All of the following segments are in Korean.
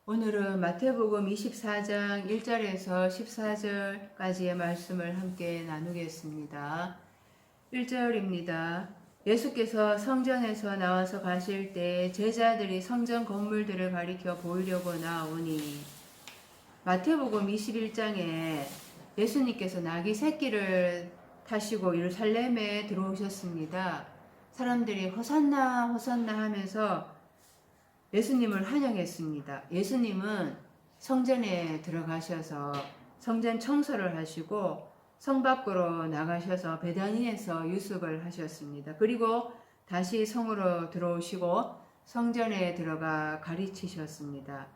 오늘은 마태복음 24장 1절에서 14절까지의 말씀을 함께 나누겠습니다. 1절입니다. 예수께서 성전에서 나와서 가실 때 제자들이 성전 건물들을 가리켜 보이려고 나오니, 마태복음 21장에 예수님께서 나귀 새끼를 타시고 예루살렘에 들어오셨습니다. 사람들이 호산나 호산나 하면서 예수님을 환영했습니다. 예수님은 성전에 들어가셔서 성전 청소를 하시고 성 밖으로 나가셔서 베다니에서 유숙을 하셨습니다. 그리고 다시 성으로 들어오시고 성전에 들어가 가르치셨습니다.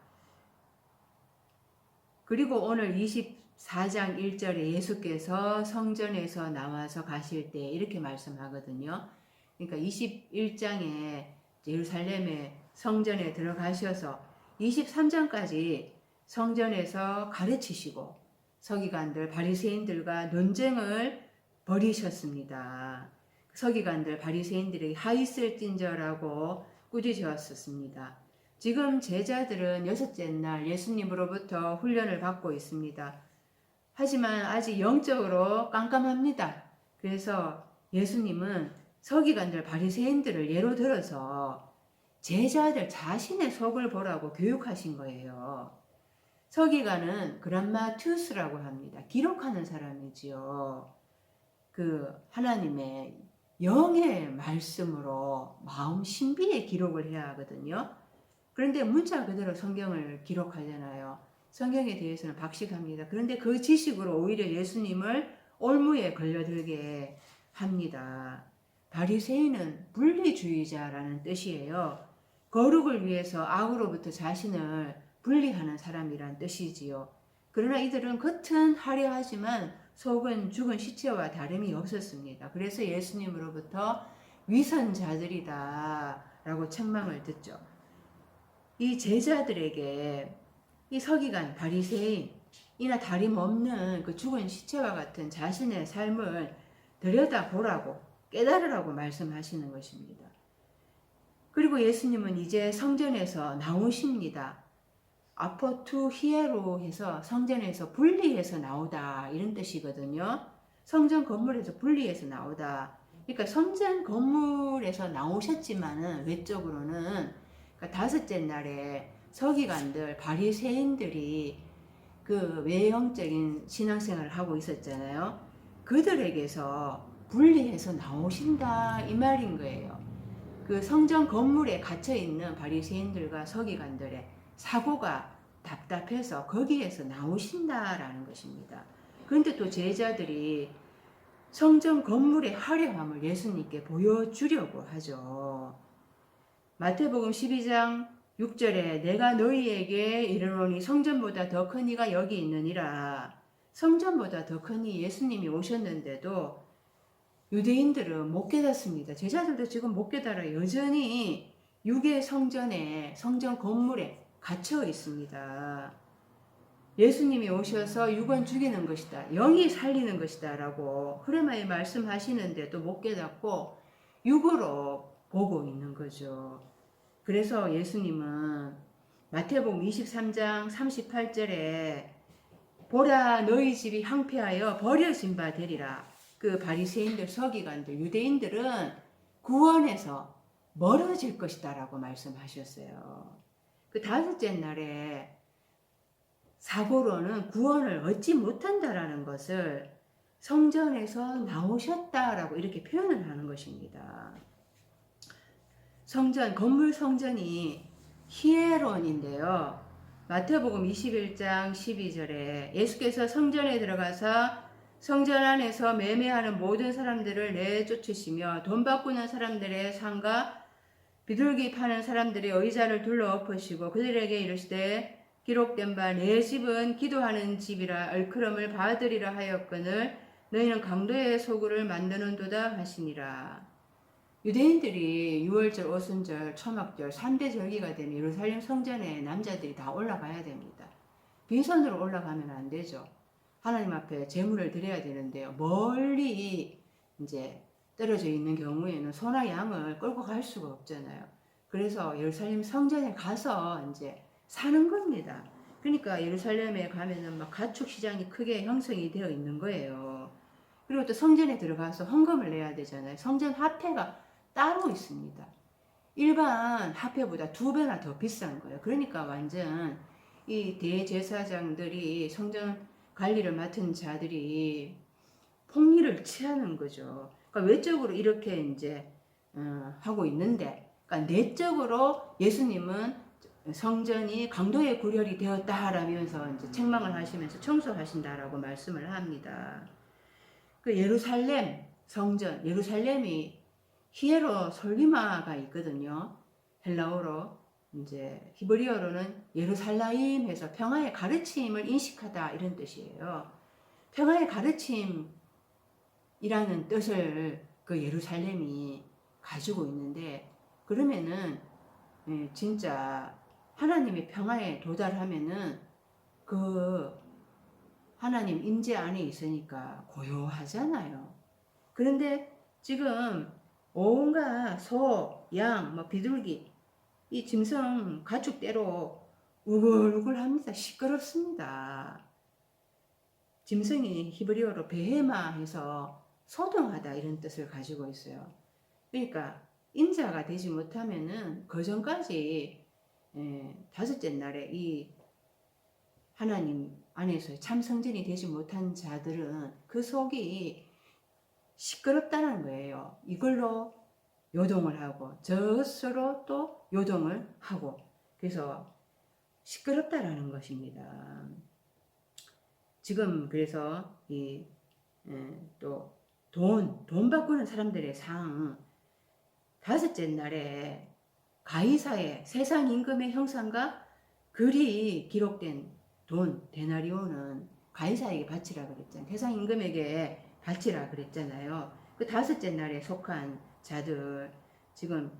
그리고 오늘 24장 1절에 예수께서 성전에서 나와서 가실 때 이렇게 말씀하거든요. 그러니까 21장에 예루살렘에 성전에 들어가셔서 23장까지 성전에서 가르치시고 서기관들 바리새인들과 논쟁을 벌이셨습니다. 서기관들 바리새인들이 하이슬진저라고 꾸짖으셨습니다. 지금 제자들은 여섯째 날 예수님으로부터 훈련을 받고 있습니다. 하지만 아직 영적으로 깜깜합니다. 그래서 예수님은 서기관들 바리새인들을 예로 들어서 제자들 자신의 속을 보라고 교육하신 거예요. 서기관은 그람마투스라고 합니다. 기록하는 사람이지요. 그 하나님의 영의 말씀으로 마음 신비에 기록을 해야 하거든요. 그런데 문자 그대로 성경을 기록하잖아요. 성경에 대해서는 박식합니다. 그런데 그 지식으로 오히려 예수님을 올무에 걸려들게 합니다. 바리새인은 분리주의자라는 뜻이에요. 거룩을 위해서 악으로부터 자신을 분리하는 사람이란 뜻이지요. 그러나 이들은 겉은 화려하지만 속은 죽은 시체와 다름이 없었습니다. 그래서 예수님으로부터 위선자들이다 라고 책망을 듣죠. 이 제자들에게 이 서기관 바리새인이나 다름없는 그 죽은 시체와 같은 자신의 삶을 들여다보라고 깨달으라고 말씀하시는 것입니다. 그리고 예수님은 이제 성전에서 나오십니다. 아포투 히에로 해서 성전에서 분리해서 나오다 이런 뜻이거든요. 성전 건물에서 분리해서 나오다. 그러니까 성전 건물에서 나오셨지만은 외적으로는 그러니까 다섯째 날에 서기관들 바리새인들이 그 외형적인 신앙생활을 하고 있었잖아요. 그들에게서 분리해서 나오신다 이 말인 거예요. 그 성전 건물에 갇혀 있는 바리새인들과 서기관들의 사고가 답답해서 거기에서 나오신다라는 것입니다. 그런데 또 제자들이 성전 건물의 화려함을 예수님께 보여주려고 하죠. 마태복음 12장 6절에 내가 너희에게 이르노니 성전보다 더 큰 이가 여기 있느니라. 성전보다 더 큰 이 예수님이 오셨는데도 유대인들은 못 깨닫습니다. 제자들도 지금 못 깨달아 여전히 육의 성전에 성전 건물에 갇혀 있습니다. 예수님이 오셔서 육은 죽이는 것이다. 영이 살리는 것이다. 라고 흐레마에 말씀하시는데도 못 깨닫고 육으로 보고 있는 거죠. 그래서 예수님은 마태복음 23장 38절에 보라 너희 집이 황폐하여 버려진 바 되리라. 그 바리새인들 서기관들 유대인들은 구원에서 멀어질 것이다 라고 말씀하셨어요. 그 다섯째 날에 사고로는 구원을 얻지 못한다라는 것을 성전에서 나오셨다라고 이렇게 표현을 하는 것입니다. 성전, 건물 성전이 히에론인데요. 마태복음 21장 12절에 예수께서 성전에 들어가서 성전 안에서 매매하는 모든 사람들을 내쫓으시며 돈 바꾸는 사람들의 상과 비둘기 파는 소사람들의 의자를 둘러 엎으시고 그들에게 이르시되 기록된 바 내 집은 기도하는 집이라 얼크럼을 받으리라 하였거늘 너희는 강도의 소굴을 만드는도다 하시니라. 유대인들이 유월절, 오순절, 초막절 3대 절기가 되면 예루살렘 성전에 남자들이 다 올라가야 됩니다. 빈손으로 올라가면 안 되죠. 하나님 앞에 제물을 드려야 되는데요. 멀리 이제 떨어져 있는 경우에는 소나 양을 끌고 갈 수가 없잖아요. 그래서 예루살렘 성전에 가서 이제 사는 겁니다. 그러니까 예루살렘에 가면은 막 가축 시장이 크게 형성이 되어 있는 거예요. 그리고 또 성전에 들어가서 헌금을 내야 되잖아요. 성전 화폐가 따로 있습니다. 일반 화폐보다 2배나 더 비싼 거예요. 그러니까 완전 이 대제사장들이 성전 관리를 맡은 자들이 폭리를 취하는 거죠. 그러니까 외적으로 이렇게 이제 하고 있는데, 그러니까 내적으로 예수님은 성전이 강도의 구렬이 되었다라면서 이제 책망을 하시면서 청소하신다라고 말씀을 합니다. 그 예루살렘 성전, 예루살렘이 히에로 솔리마가 있거든요. 헬라어로 이제 히브리어로는 예루살라임해서 평화의 가르침을 인식하다 이런 뜻이에요. 평화의 가르침이라는 뜻을 그 예루살렘이 가지고 있는데, 그러면은 진짜 하나님의 평화에 도달하면은 그 하나님 임재 안에 있으니까 고요하잖아요. 그런데 지금 온갖 소, 양, 뭐 비둘기, 이 짐승 가축대로 우글우글합니다. 시끄럽습니다. 짐승이 히브리어로 베헤마 해서 소동하다 이런 뜻을 가지고 있어요. 그러니까 인자가 되지 못하면은 그 전까지 다섯째 날에 이 하나님 안에서 참 성전이 되지 못한 자들은 그 속이 시끄럽다는 거예요. 이걸로 요동을 하고 저것으로 또 요동을 하고, 그래서 시끄럽다라는 것입니다. 지금 그래서 이 또 돈 바꾸는 사람들의 상, 다섯째 날에 가이사의 세상 임금의 형상과 글이 기록된 돈, 데나리온은 가이사에게 바치라 그랬잖아요. 세상 임금에게 바치라 그랬잖아요. 그 다섯째 날에 속한 자들, 지금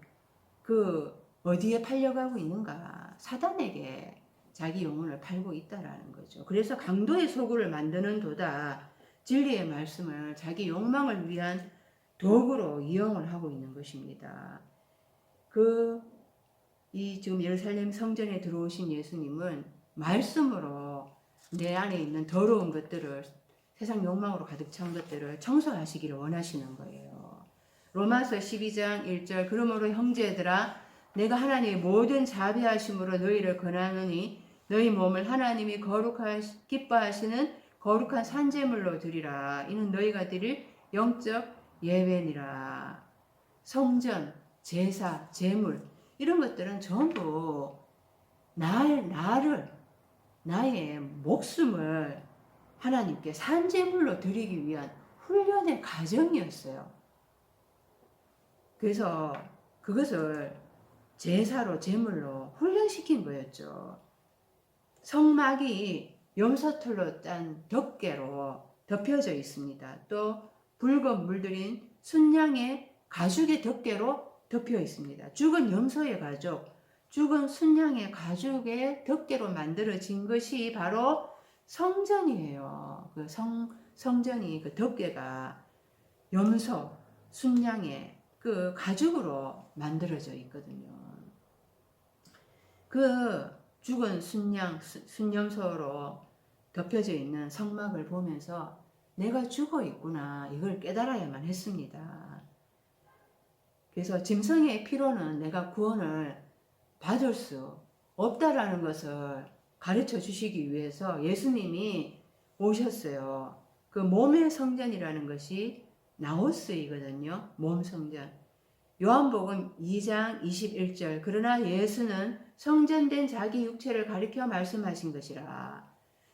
그 어디에 팔려가고 있는가? 사단에게 자기 영혼을 팔고 있다라는 거죠. 그래서 강도의 소굴을 만드는 도다 진리의 말씀을 자기 욕망을 위한 도구로 이용을 하고 있는 것입니다. 이 지금 예루살렘 성전에 들어오신 예수님은 말씀으로 내 안에 있는 더러운 것들을, 세상 욕망으로 가득 찬 것들을 청소하시기를 원하시는 거예요. 로마서 12장 1절, 그러므로 형제들아 내가 하나님의 모든 자비하심으로 너희를 권하노니 너희 몸을 하나님이 기뻐하시는 거룩한 산제물로 드리라. 이는 너희가 드릴 영적 예배니라. 성전, 제사, 제물 이런 것들은 전부 나의 목숨을 하나님께 산제물로 드리기 위한 훈련의 과정이었어요. 그래서 그것을 제사로 제물로 훈련시킨 거였죠. 성막이 염소털로 짠 덮개로 덮여져 있습니다. 또 붉은 물들인 순양의 가죽의 덮개로 덮여 있습니다. 죽은 염소의 가죽, 죽은 순양의 가죽의 덮개로 만들어진 것이 바로 성전이에요. 그 성전이 그 덮개가 염소, 순양의 그 가죽으로 만들어져 있거든요. 그 죽은 순염소로 덮여져 있는 성막을 보면서 내가 죽어 있구나, 이걸 깨달아야만 했습니다. 그래서 짐승의 피로는 내가 구원을 받을 수 없다라는 것을 가르쳐 주시기 위해서 예수님이 오셨어요. 그 몸의 성전이라는 것이 나우스이거든요. 몸 성전. 요한복음 2장 21절, 그러나 예수는 성전된 자기 육체를 가리켜 말씀하신 것이라.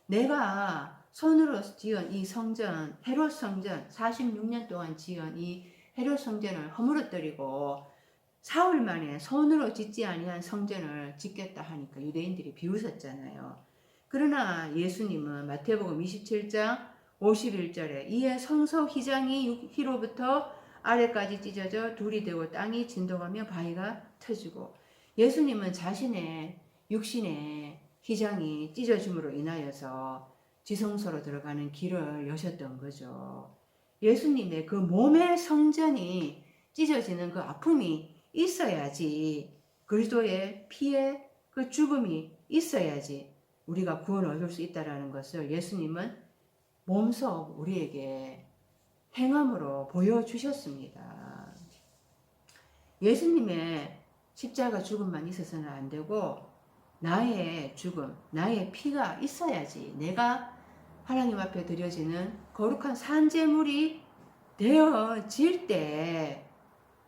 내가 손으로 지은 이 성전, 헤롯 성전, 46년 동안 지은 이 헤롯 성전을 허물어뜨리고 사흘 만에 손으로 짓지 아니한 성전을 짓겠다 하니까 유대인들이 비웃었잖아요. 그러나 예수님은 마태복음 27장 51절에 이에 성소 휘장이 휘로부터 아래까지 찢어져 둘이 되고 땅이 진동하며 바위가 터지고, 예수님은 자신의 육신의 휘장이 찢어짐으로 인하여서 지성소로 들어가는 길을 여셨던 거죠. 예수님의 그 몸의 성전이 찢어지는 그 아픔이 있어야지 그리스도의 피의 그 죽음이 있어야지 우리가 구원 얻을 수 있다라는 것을 예수님은 몸소 우리에게 행함으로 보여주셨습니다. 예수님의 십자가 죽음만 있어서는 안 되고 나의 죽음, 나의 피가 있어야지 내가 하나님 앞에 드려지는 거룩한 산제물이 되어질 때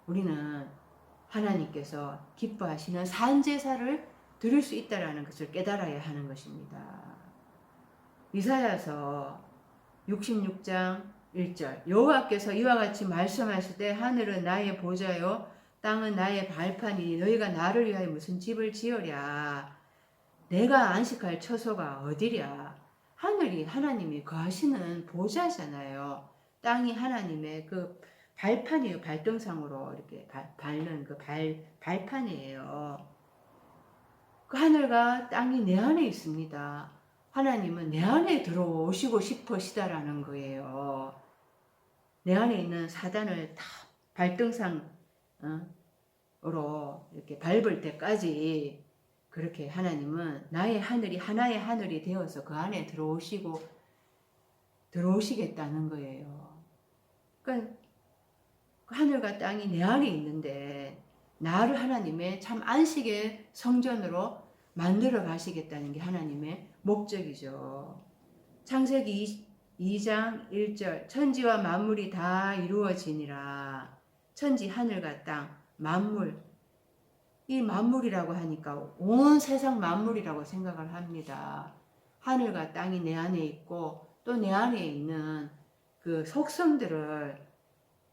우리는 하나님께서 기뻐하시는 산제사를 드릴 수 있다는 것을 깨달아야 하는 것입니다. 이사야서 66장 1절 여호와께서 이와 같이 말씀하실 때 하늘은 나의 보좌요 땅은 나의 발판이니 너희가 나를 위하여 무슨 집을 지으랴. 내가 안식할 처소가 어디랴. 하늘이 하나님이 거하시는 보좌잖아요. 땅이 하나님의 그 발판이에요. 발등상으로 이렇게 밟는 그 발판이에요. 그 하늘과 땅이 내 안에 있습니다. 하나님은 내 안에 들어오시고 싶으시다라는 거예요. 내 안에 있는 사단을 다 발등상으로 이렇게 밟을 때까지 그렇게 하나님은 나의 하늘이 하나의 하늘이 되어서 그 안에 들어오시겠다는 거예요. 그러니까 하늘과 땅이 내 안에 있는데 나를 하나님의 참 안식의 성전으로 만들어 가시겠다는 게 하나님의 목적이죠. 창세기 2장 1절 천지와 만물이 다 이루어지니라. 천지 하늘과 땅 만물 이 만물이라고 하니까 온 세상 만물이라고 생각을 합니다. 하늘과 땅이 내 안에 있고 또 내 안에 있는 그 속성들을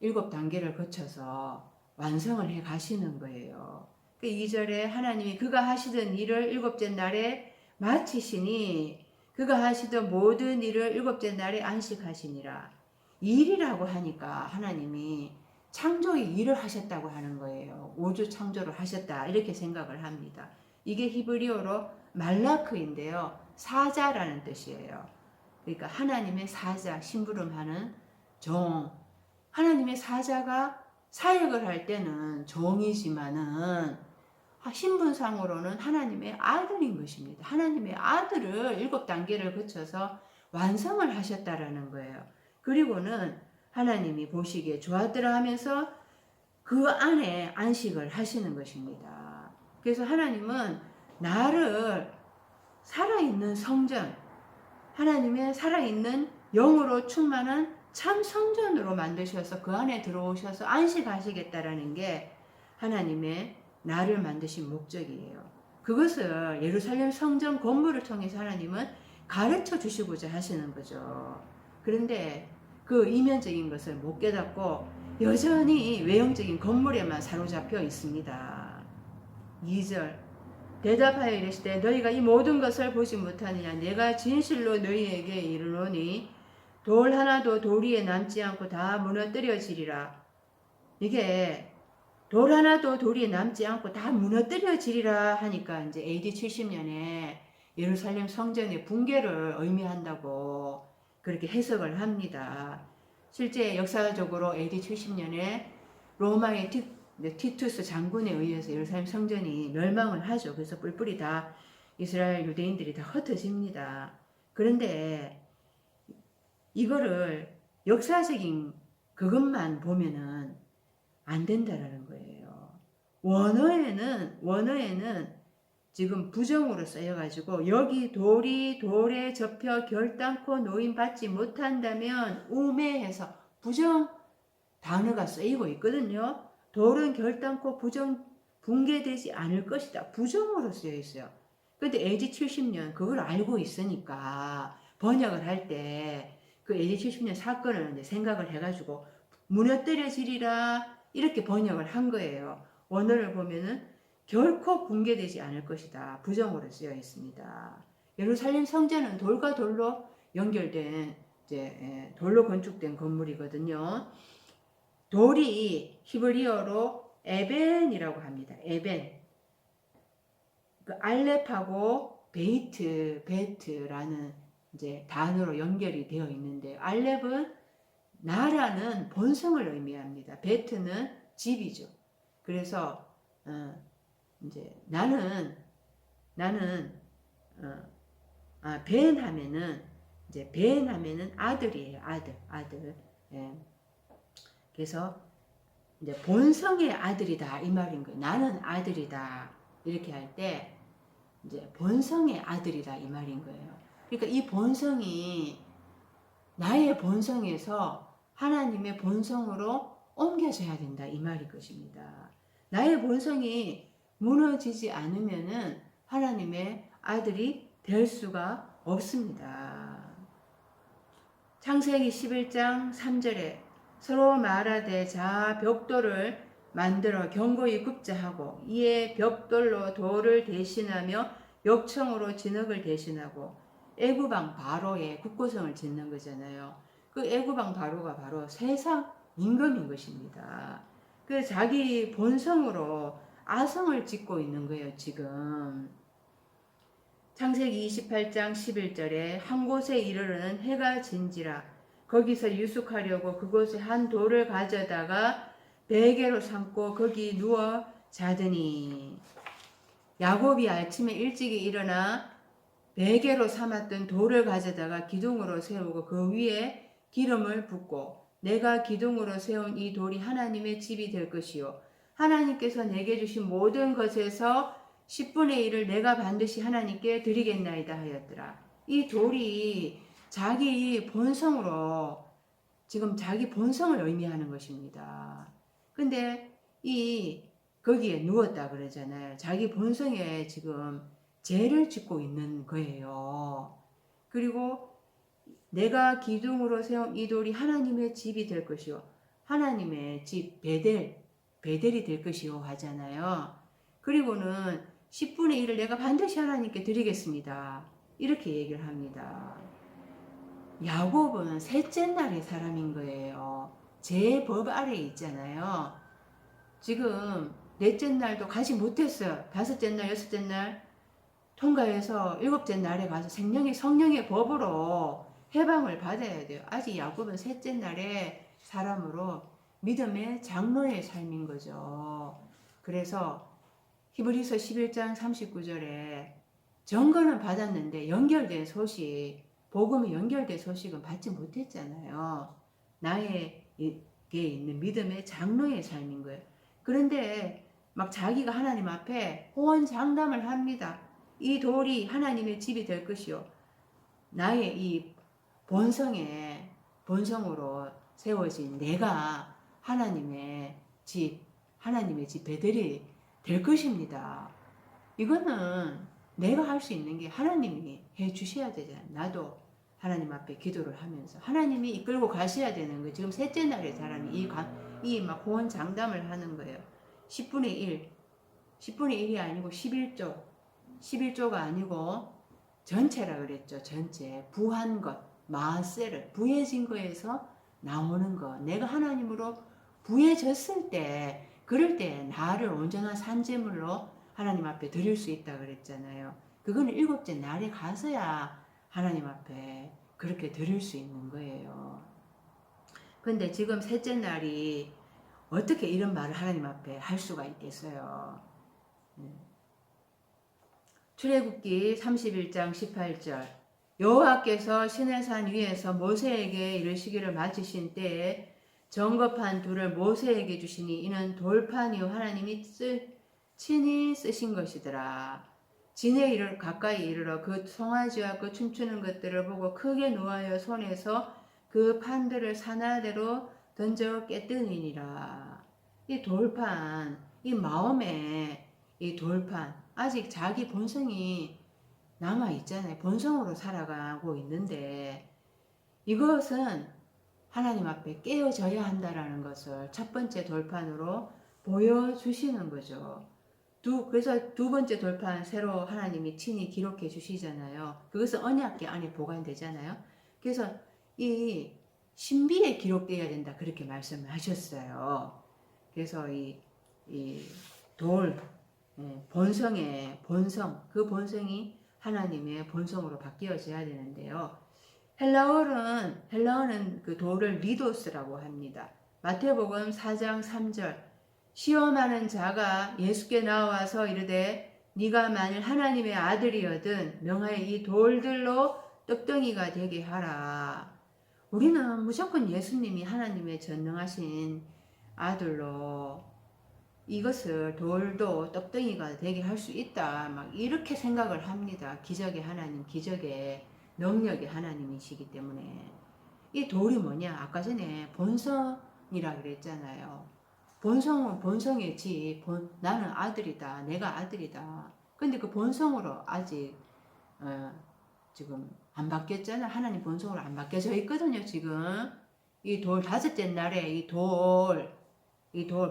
7단계를 거쳐서 완성을 해 가시는 거예요. 그 2절에 하나님이 그가 하시던 일을 7째 날에 마치시니 그가 하시던 모든 일을 7째 날에 안식하시니라. 일이라고 하니까 하나님이 창조의 일을 하셨다고 하는 거예요. 우주 창조를 하셨다 이렇게 생각을 합니다. 이게 히브리어로 말라크인데요. 사자라는 뜻이에요. 그러니까 하나님의 사자, 심부름하는 종. 하나님의 사자가 사역을 할 때는 종이지만은 신분상으로는 하나님의 아들인 것입니다. 하나님의 아들을 7단계를 거쳐서 완성을 하셨다라는 거예요. 그리고는 하나님이 보시기에 좋았더라 하면서 그 안에 안식을 하시는 것입니다. 그래서 하나님은 나를 살아있는 성전, 하나님의 살아있는 영으로 충만한 참 성전으로 만드셔서 그 안에 들어오셔서 안식하시겠다라는 게 하나님의 나를 만드신 목적이에요. 그것을 예루살렘 성전 건물을 통해서 하나님은 가르쳐 주시고자 하시는 거죠. 그런데 그 이면적인 것을 못 깨닫고 여전히 외형적인 건물에만 사로잡혀 있습니다. 2절 대답하여 이르시되 너희가 이 모든 것을 보지 못하느냐. 내가 진실로 너희에게 이르노니 돌 하나도 돌 위에 남지 않고 다 무너뜨려지리라. 이게 돌 하나도 돌 위에 남지 않고 다 무너뜨려지리라 하니까 이제 AD 70년에 예루살렘 성전의 붕괴를 의미한다고 그렇게 해석을 합니다. 실제 역사적으로 AD 70년에 로마의 티투스 장군에 의해서 예루살렘 성전이 멸망을 하죠. 그래서 뿔뿔이 다 이스라엘 유대인들이 다 흩어집니다. 그런데 이거를 역사적인 그것만 보면은 안 된다라는 거예요. 원어에는 지금 부정으로 쓰여가지고 여기 돌이 돌에 접혀 결단코 노임받지 못한다면 우매해서 부정 단어가 쓰이고 있거든요. 돌은 결단코 붕괴되지 않을 것이다. 부정으로 쓰여 있어요. 근데 AD 70년 그걸 알고 있으니까 번역을 할 때 그 AD 70년 사건을 이제 생각을 해가지고 무너뜨려지리라 이렇게 번역을 한 거예요. 원어를 보면은 결코 붕괴되지 않을 것이다. 부정으로 쓰여 있습니다. 예루살렘 성전은 돌과 돌로 연결된 이제 돌로 건축된 건물이거든요. 돌이 히브리어로 에벤이라고 합니다. 에벤. 그 알렙하고 베트라는 이제 단어로 연결이 되어 있는데 알렙은 나라는 본성을 의미합니다. 베트는 집이죠. 그래서 이제 나는 벤 하면은 이제 벤 하면은 아들이에요. 아들. 예. 그래서 이제 본성의 아들이다 이 말인 거예요. 나는 아들이다 이렇게 할 때 이제 본성의 아들이다 이 말인 거예요. 그러니까 이 본성이 나의 본성에서 하나님의 본성으로 옮겨져야 된다 이 말일 것입니다. 나의 본성이 무너지지 않으면은 하나님의 아들이 될 수가 없습니다. 창세기 11장 3절에 서로 말하되 자 벽돌을 만들어 견고히 굽자 하고 이에 벽돌로 돌을 대신하며 역청으로 진흙을 대신하고 애굽왕 바로의 국고성을 짓는 거잖아요. 그 애굽왕 바로가 바로 세상 임금인 것입니다. 그 자기 본성으로 아성을 짓고 있는 거예요, 지금. 창세기 28장 11절에 한 곳에 이르러는 해가 진지라 거기서 유숙하려고 그곳에 한 돌을 가져다가 베개로 삼고 거기 누워 자더니 야곱이 아침에 일찍이 일어나 베개로 삼았던 돌을 가져다가 기둥으로 세우고 그 위에 기름을 붓고 내가 기둥으로 세운 이 돌이 하나님의 집이 될 것이요 하나님께서 내게 주신 모든 것에서 10분의 1을 내가 반드시 하나님께 드리겠나이다 하였더라. 이 돌이 자기 본성으로 지금 자기 본성을 의미하는 것입니다. 근데 거기에 누웠다 그러잖아요. 자기 본성에 지금 죄를 짓고 있는 거예요. 그리고 내가 기둥으로 세운 이 돌이 하나님의 집이 될 것이요. 하나님의 집 베델이 될 것이요 하잖아요. 그리고는 10분의 1을 내가 반드시 하나님께 드리겠습니다. 이렇게 얘기를 합니다. 야곱은 셋째 날의 사람인 거예요. 제 법 아래에 있잖아요. 지금 넷째 날도 가지 못했어요. 다섯째 날, 여섯째 날 통과해서 일곱째 날에 가서 성령의 법으로 해방을 받아야 돼요. 아직 야곱은 셋째 날의 사람으로 믿음의 장로의 삶인 거죠. 그래서 히브리서 11장 39절에 증거는 받았는데 연결된 소식, 복음이 연결된 소식은 받지 못했잖아요. 나에게 있는 믿음의 장로의 삶인 거예요. 그런데 막 자기가 하나님 앞에 호언장담을 합니다. 이 돌이 하나님의 집이 될 것이요. 나의 이 본성으로 세워진 내가 하나님의 집 베델이 될 것입니다. 이거는 내가 할 수 있는 게 하나님이 해 주셔야 되잖아요. 나도 하나님 앞에 기도를 하면서 하나님이 이끌고 가셔야 되는 거예요. 지금 셋째 날에 사람이 막 호언 장담을 하는 거예요. 10분의 1이 아니고 11조가 아니고 전체라 그랬죠. 전체 부한 것, 마세를 부해진 거에서 나오는 것. 내가 하나님으로 부해졌을 때 그럴 때 나를 온전한 산제물로 하나님 앞에 드릴 수 있다 그랬잖아요. 그거는 일곱째 날에 가서야 하나님 앞에 그렇게 드릴 수 있는 거예요. 근데 지금 셋째 날이 어떻게 이런 말을 하나님 앞에 할 수가 있겠어요. 출애굽기 31장 18절 여호와께서 시내산 위에서 모세에게 이르시기를 마치신 때에 정겁한 돌을 모세에게 주시니 이는 돌판이요 하나님이 친히 쓰신 것이더라. 진에 가까이 이르러 그 송아지와 그 춤추는 것들을 보고 크게 노하여 손에서 그 판들을 사나대로 던져 깨뜨리니라. 이 돌판, 이 마음에 이 돌판, 아직 자기 본성이 남아 있잖아요. 본성으로 살아가고 있는데 이것은 하나님 앞에 깨어져야 한다라는 것을 첫 번째 돌판으로 보여주시는 거죠. 그래서 두 번째 돌판 새로 하나님이 친히 기록해 주시잖아요. 그것은 언약궤 안에 보관되잖아요. 그래서 이 신비에 기록되어야 된다 그렇게 말씀을 하셨어요. 그래서 이 돌, 본성의 본성, 그 본성이 하나님의 본성으로 바뀌어져야 되는데요. 헬라어는 그 돌을 리도스라고 합니다. 마태복음 4장 3절 시험하는 자가 예수께 나와서 이르되 네가 만일 하나님의 아들이거든 명하여 이 돌들로 떡덩이가 되게 하라. 우리는 무조건 예수님이 하나님의 전능하신 아들로 이것을 돌도 떡덩이가 되게 할 수 있다. 막 이렇게 생각을 합니다. 기적의 하나님, 기적의 능력의 하나님이시기 때문에. 이 돌이 뭐냐? 아까 전에 본성이라 그랬잖아요. 본성은 본성의 지, 나는 아들이다. 내가 아들이다. 근데 그 본성으로 아직 지금 안 바뀌었잖아. 하나님 본성으로 안 바뀌어져 있거든요. 지금 이 돌 다섯째 날에 이 돌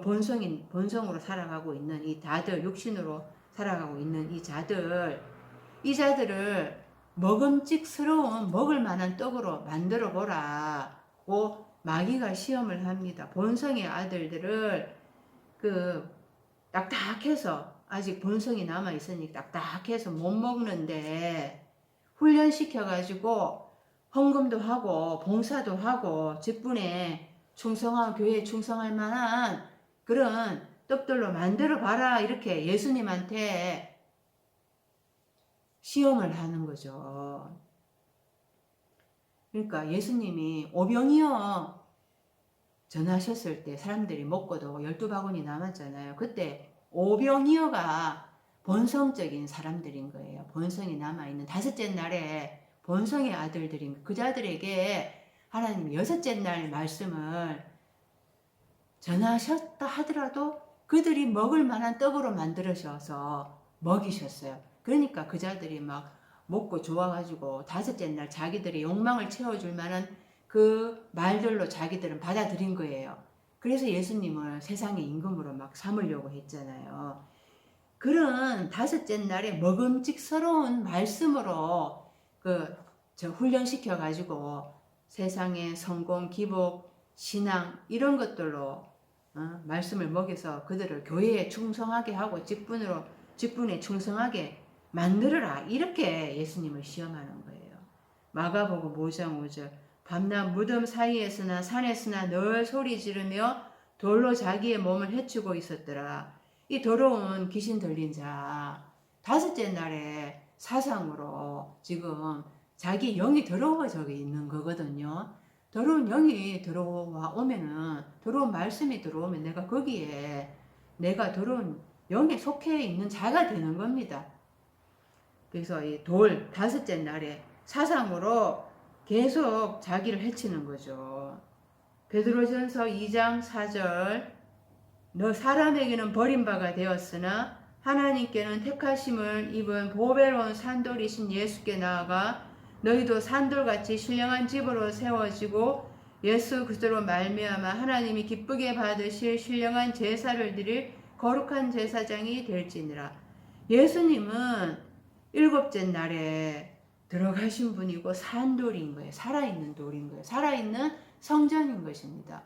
본성으로 살아가고 있는 이 다들 육신으로 살아가고 있는 이 자들을 먹음직스러운 먹을 만한 떡으로 만들어 보라고 마귀가 시험을 합니다. 본성의 아들들을 그 딱딱해서 아직 본성이 남아 있으니 딱딱해서 못 먹는데 훈련시켜 가지고 헌금도 하고 봉사도 하고 직분에 충성하고 교회에 충성할 만한 그런 떡들로 만들어 봐라 이렇게 예수님한테 시험을 하는 거죠. 그러니까 예수님이 오병이어 전하셨을 때 사람들이 먹고도 12바구니 남았잖아요. 그때 오병이어가 본성적인 사람들인 거예요. 본성이 남아있는 다섯째 날에 본성의 아들들인 그 자들에게 하나님 여섯째 날 말씀을 전하셨다 하더라도 그들이 먹을 만한 떡으로 만들으셔서 먹이셨어요. 그러니까 그 자들이 막 먹고 좋아가지고 다섯째 날 자기들의 욕망을 채워줄 만한 그 말들로 자기들은 받아들인 거예요. 그래서 예수님을 세상의 임금으로 막 삼으려고 했잖아요. 그런 다섯째 날에 먹음직스러운 말씀으로 훈련시켜 가지고 세상의 성공, 기복, 신앙 이런 것들로 말씀을 먹여서 그들을 교회에 충성하게 하고 직분에 충성하게 만들어라. 이렇게 예수님을 시험하는 거예요. 마가복음 5장 5절 밤낮 무덤 사이에서나 산에서나 늘 소리 지르며 돌로 자기의 몸을 해치고 있었더라. 이 더러운 귀신 들린 자 다섯째 날에 사상으로 지금 자기 영이 더러워져 있는 거거든요. 더러운 영이 들어오면은 더러운 말씀이 들어오면 내가 거기에 내가 더러운 영에 속해 있는 자가 되는 겁니다. 그래서 이 돌 다섯째 날에 사상으로 계속 자기를 해치는 거죠. 베드로전서 2장 4절 너 사람에게는 버림바가 되었으나 하나님께는 택하심을 입은 보배로운 산돌이신 예수께 나아가 너희도 산돌같이 신령한 집으로 세워지고 예수 그리스도로 말미암아 하나님이 기쁘게 받으실 신령한 제사를 드릴 거룩한 제사장이 될지니라. 예수님은 일곱째 날에 들어가신 분이고 산돌인 거예요. 살아있는 돌인 거예요. 살아있는 성전인 것입니다.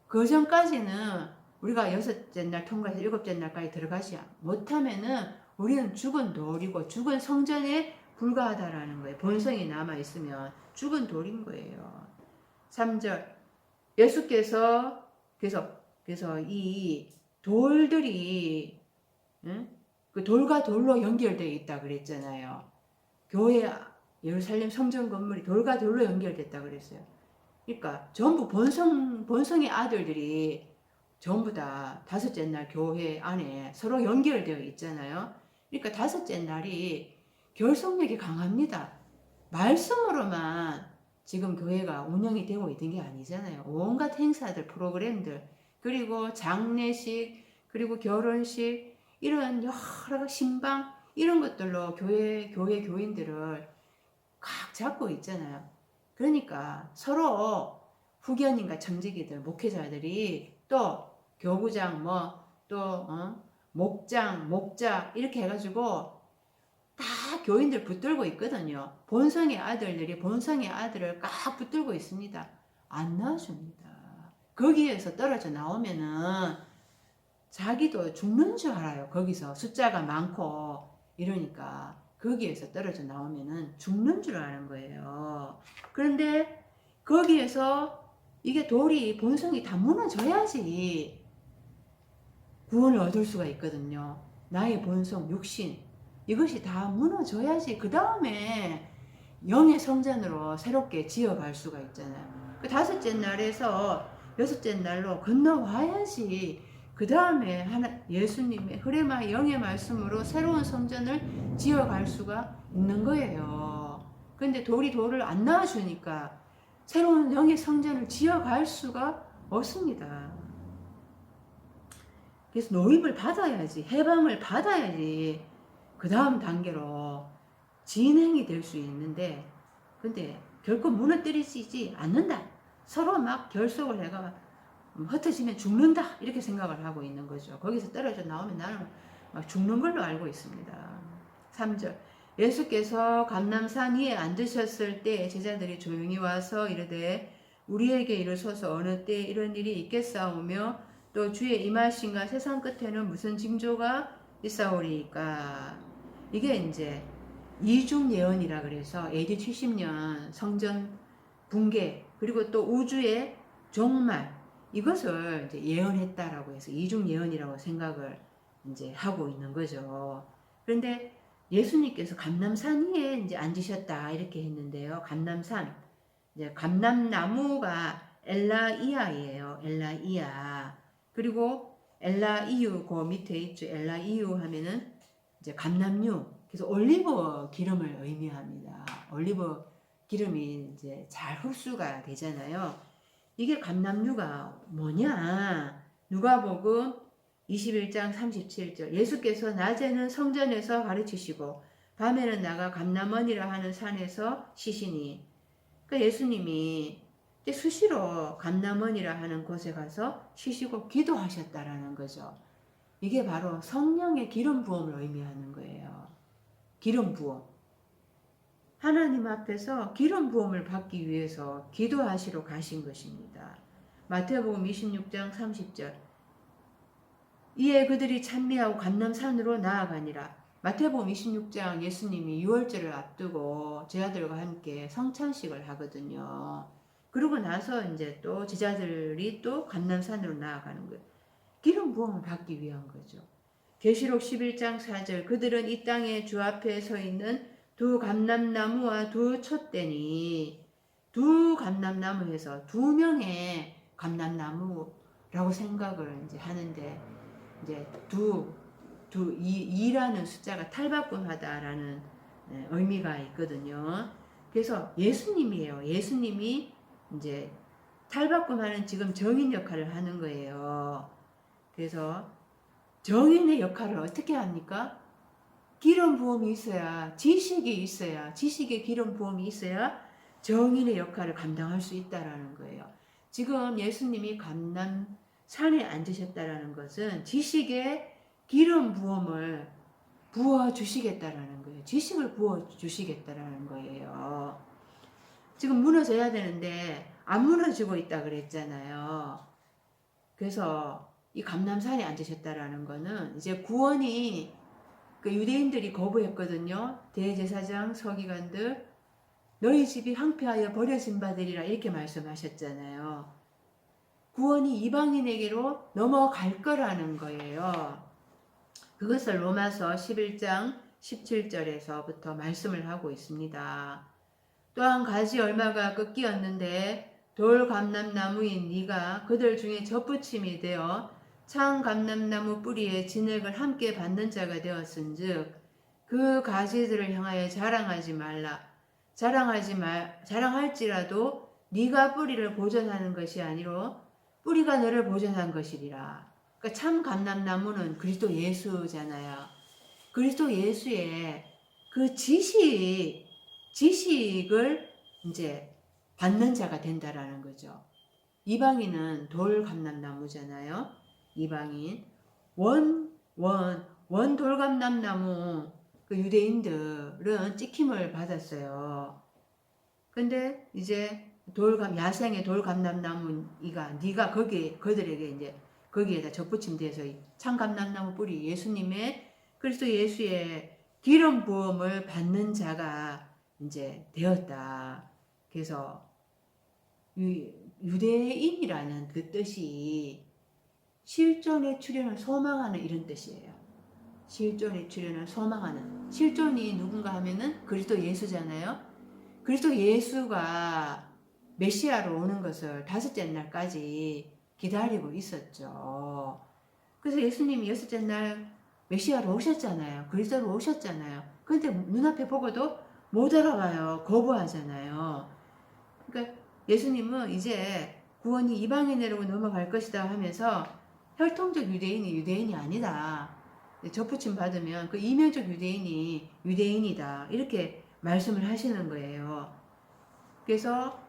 그 전까지는 우리가 여섯째 날 통과해서 일곱째 날까지 들어가지 못하면은 우리는 죽은 돌이고 죽은 성전에 불과하다라는 거예요. 본성이 남아있으면 죽은 돌인 거예요. 3절 예수께서 그래서 이 돌들이 그 돌과 돌로 연결되어 있다 그랬잖아요. 교회 예루살렘 성전 건물이 돌과 돌로 연결됐다 그랬어요. 그러니까 전부 본성의 아들들이 전부 다 다섯째 날 교회 안에 서로 연결되어 있잖아요. 그러니까 다섯째 날이 결속력이 강합니다. 말씀으로만 지금 교회가 운영이 되고 있는 게 아니잖아요. 온갖 행사들, 프로그램들, 그리고 장례식, 그리고 결혼식, 이런 여러 신방, 이런 것들로 교인들을 각 잡고 있잖아요. 그러니까 서로 후견인과 청지기들, 목회자들이 또 교구장, 목장, 목자 이렇게 해가지고 다 교인들 붙들고 있거든요. 본성의 아들들이 본성의 아들을 꽉 붙들고 있습니다. 안 나와줍니다. 거기에서 떨어져 나오면은 자기도 죽는 줄 알아요. 거기서 숫자가 많고 이러니까 거기에서 떨어져 나오면은 죽는 줄 아는 거예요. 그런데 거기에서 이게 돌이 본성이 다 무너져야지 구원을 얻을 수가 있거든요. 나의 본성, 육신 이것이 다 무너져야지 그 다음에 영의 성전으로 새롭게 지어갈 수가 있잖아요. 그 다섯째 날에서 여섯째 날로 건너와야지 그 다음에 예수님의 흐레마 영의 말씀으로 새로운 성전을 지어갈 수가 있는 거예요. 근데 돌을 안 낳아주니까 새로운 영의 성전을 지어갈 수가 없습니다. 그래서 노임을 받아야지, 해방을 받아야지 그 다음 단계로 진행이 될 수 있는데, 근데 결코 무너뜨리지 않는다. 서로 막 결속을 해가 흩어지면 죽는다 이렇게 생각을 하고 있는 거죠. 거기서 떨어져 나오면 나는 막 죽는 걸로 알고 있습니다. 3절 예수께서 감람산 위에 앉으셨을 때 제자들이 조용히 와서 이르되 우리에게 이르소서 어느 때 이런 일이 있겠사오며 또 주의 임하신가 세상 끝에는 무슨 징조가 있사오리이까. 이게 이제 이중 예언이라 그래서 AD 70년 성전 붕괴 그리고 또 우주의 종말 이것을 이제 예언했다라고 해서 이중 예언이라고 생각을 이제 하고 있는 거죠. 그런데 예수님께서 감람산 위에 이제 앉으셨다 이렇게 했는데요. 감람산 이제 감람나무가 엘라이아예요. 엘라이아. 그리고 엘라이유 그 밑에 있죠. 엘라이유 하면은 이제 감람류. 그래서 올리브 기름을 의미합니다. 올리브 기름이 이제 잘 흡수가 되잖아요. 이게 감람류가 뭐냐? 누가복음 21장 37절 예수께서 낮에는 성전에서 가르치시고 밤에는 나가 감람원이라 하는 산에서 쉬시니. 그러니까 예수님이 수시로 감람원이라 하는 곳에 가서 쉬시고 기도하셨다라는 거죠. 이게 바로 성령의 기름 부음을 의미하는 거예요. 기름 부음. 하나님 앞에서 기름 부음을 받기 위해서 기도하시러 가신 것입니다. 마태복음 26장 30절 이에 그들이 찬미하고 감람산으로 나아가니라. 마태복음 26장 예수님이 유월절을 앞두고 제자들과 함께 성찬식을 하거든요. 그러고 나서 이제 또 제자들이 또 감람산으로 나아가는 거예요. 기름 부음을 받기 위한 거죠. 계시록 11장 4절 그들은 이 땅에 주 앞에 서 있는 두 감람나무와 두 촛대니. 두 감람나무에서 두 명의 감람나무라고 생각을 이제 하는데 이제 이라는 숫자가 탈바꿈하다라는 의미가 있거든요. 그래서 예수님이에요. 예수님이 이제 탈바꿈하는 지금 정인 역할을 하는 거예요. 그래서 정인의 역할을 어떻게 합니까? 기름 부음이 있어야, 지식이 있어야, 지식의 기름 부음이 있어야 정인의 역할을 감당할 수 있다라는 거예요. 지금 예수님이 감람산에 앉으셨다라는 것은 지식의 기름 부음을 부어주시겠다라는 거예요. 지식을 부어주시겠다라는 거예요. 지금 무너져야 되는데 안 무너지고 있다 그랬잖아요. 그래서 이 감람산에 앉으셨다라는 거는 이제 구원이 그 유대인들이 거부했거든요. 대제사장 서기관들 너희 집이 황폐하여 버려진 바되리라 이렇게 말씀하셨잖아요. 구원이 이방인에게로 넘어갈 거라는 거예요. 그것을 로마서 11장 17절에서부터 말씀을 하고 있습니다. 또 한 가지 얼마가 꺾이었는데 돌 감람나무인 네가 그들 중에 젖붙임이 되어 창 감람나무 뿌리에 진액을 함께 받는 자가 되었은즉 그 가지들을 향하여 자랑하지 말라. 자랑할지라도 네가 뿌리를 보존하는 것이 아니로 뿌리가 너를 보존한 것이리라. 그러니까 참 감람나무는 그리스도 예수잖아요. 그리스도 예수의 그 지식을 이제 받는 자가 된다라는 거죠. 이방인은 돌 감람나무잖아요. 이방인 원 돌감람나무 그 유대인들은 찍힘을 받았어요. 근데 이제 야생의 돌감람나무가 네가 그들에게 이제 거기에다 접붙임돼서 참감람나무 뿌리 예수님의 그리스도 예수의 기름 부음을 받는 자가 이제 되었다. 그래서 유대인이라는 그 뜻이 실존의 출현을 소망하는 이런 뜻이에요. 실존의 출현을 소망하는, 실존이 누군가 하면은 그리스도 예수잖아요. 그리스도 예수가 메시아로 오는 것을 다섯째 날까지 기다리고 있었죠. 그래서 예수님이 여섯째 날 메시아로 오셨잖아요. 그리스도로 오셨잖아요. 근데 눈앞에 보고도 못 알아봐요. 거부하잖아요. 그러니까 예수님은 이제 구원이 이방인으로 넘어갈 것이다 하면서 혈통적 유대인이 유대인이 아니다. 접붙임 받으면 그 이면적 유대인이 유대인이다. 이렇게 말씀을 하시는 거예요. 그래서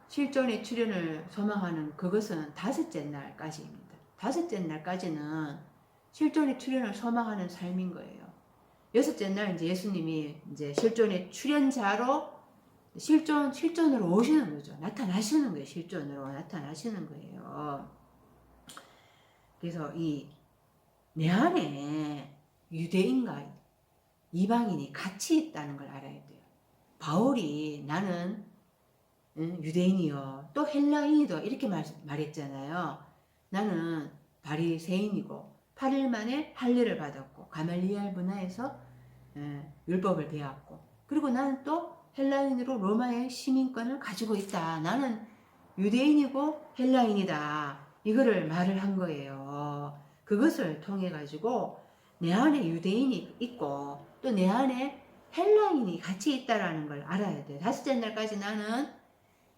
실존의 출현을 소망하는 그것은 다섯째 날까지입니다. 다섯째 날까지는 실존의 출현을 소망하는 삶인 거예요. 여섯째 날 이제 예수님이 이제 실존의 출현자로 실존으로 오시는 거죠. 나타나시는 거예요. 실존으로 나타나시는 거예요. 그래서 내 안에 유대인과 이방인이 같이 있다는 걸 알아야 돼요. 바울이 나는 유대인이요, 또 헬라인이도 이렇게 말했잖아요. 나는 바리새인이고 8일 만에 할례를 받았고 가말리엘 문화에서 율법을 배웠고, 그리고 나는 또 헬라인으로 로마의 시민권을 가지고 있다. 나는 유대인이고 헬라인이다. 이거를 말을 한 거예요. 그것을 통해 가지고 내 안에 유대인이 있고 또 내 안에 헬라인이 같이 있다라는 걸 알아야 돼. 다섯째 날까지 나는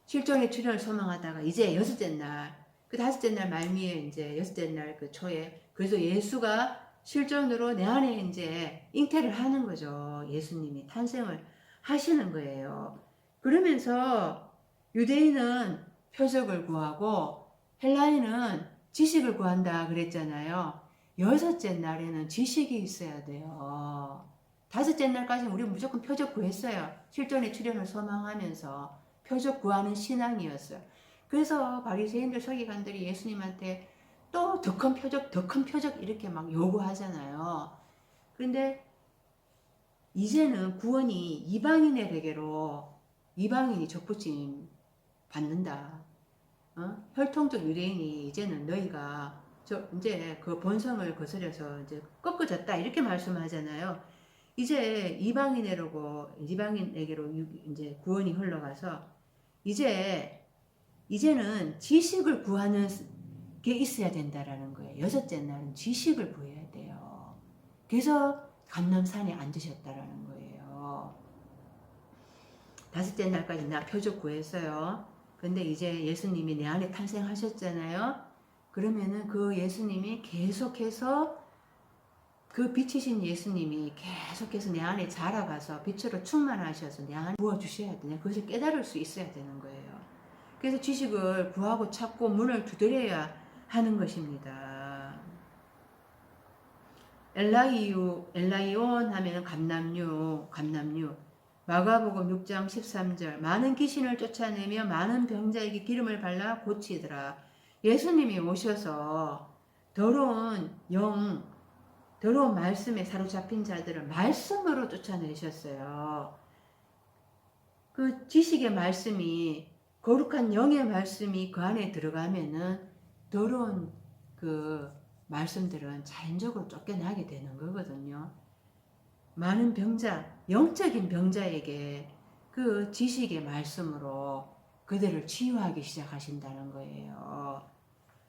실존의 출현을 소망하다가 이제 여섯째 날, 그 다섯째 날 말미에 이제 여섯째 날 그 초에, 그래서 예수가 실존으로 내 안에 이제 잉태를 하는 거죠. 예수님이 탄생을 하시는 거예요. 그러면서 유대인은 표적을 구하고 헬라인은 지식을 구한다 그랬잖아요. 여섯째 날에는 지식이 있어야 돼요. 다섯째 날까지는 우리 무조건 표적 구했어요. 실존의 출현을 소망하면서 표적 구하는 신앙이었어요. 그래서 바리새인들 서기관들이 예수님한테 또 더 큰 표적, 더 큰 표적 이렇게 막 요구하잖아요. 그런데 이제는 구원이 이방인에게로, 이방인이 접붙임 받는다. 혈통적 유대인이 이제는 너희가 이제 그 본성을 거스려서 이제 꺾어졌다 이렇게 말씀하잖아요. 이제 이방인에게로 이제 구원이 흘러가서 이제는 지식을 구하는 게 있어야 된다라는 거예요. 여섯째 날은 지식을 구해야 돼요. 그래서 감람산에 앉으셨다라는 거예요. 다섯째 날까지 나 표적 구했어요. 근데 이제 예수님이 내 안에 탄생하셨잖아요. 그러면은 그 예수님이 계속해서, 그 빛이신 예수님이 계속해서 내 안에 자라가서 빛으로 충만하셔서 내 안에 부어주셔야 되냐. 그것을 깨달을 수 있어야 되는 거예요. 그래서 지식을 구하고 찾고 문을 두드려야 하는 것입니다. 엘라이온 하면은 감남류. 마가복음 6장 13절. 많은 귀신을 쫓아내며 많은 병자에게 기름을 발라 고치더라. 예수님이 오셔서 더러운 말씀에 사로잡힌 자들을 말씀으로 쫓아내셨어요. 그 지식의 말씀이, 거룩한 영의 말씀이 그 안에 들어가면은 더러운 그 말씀들은 자연적으로 쫓겨나게 되는 거거든요. 많은 병자, 영적인 병자에게 그 지식의 말씀으로 그들을 치유하기 시작하신다는 거예요.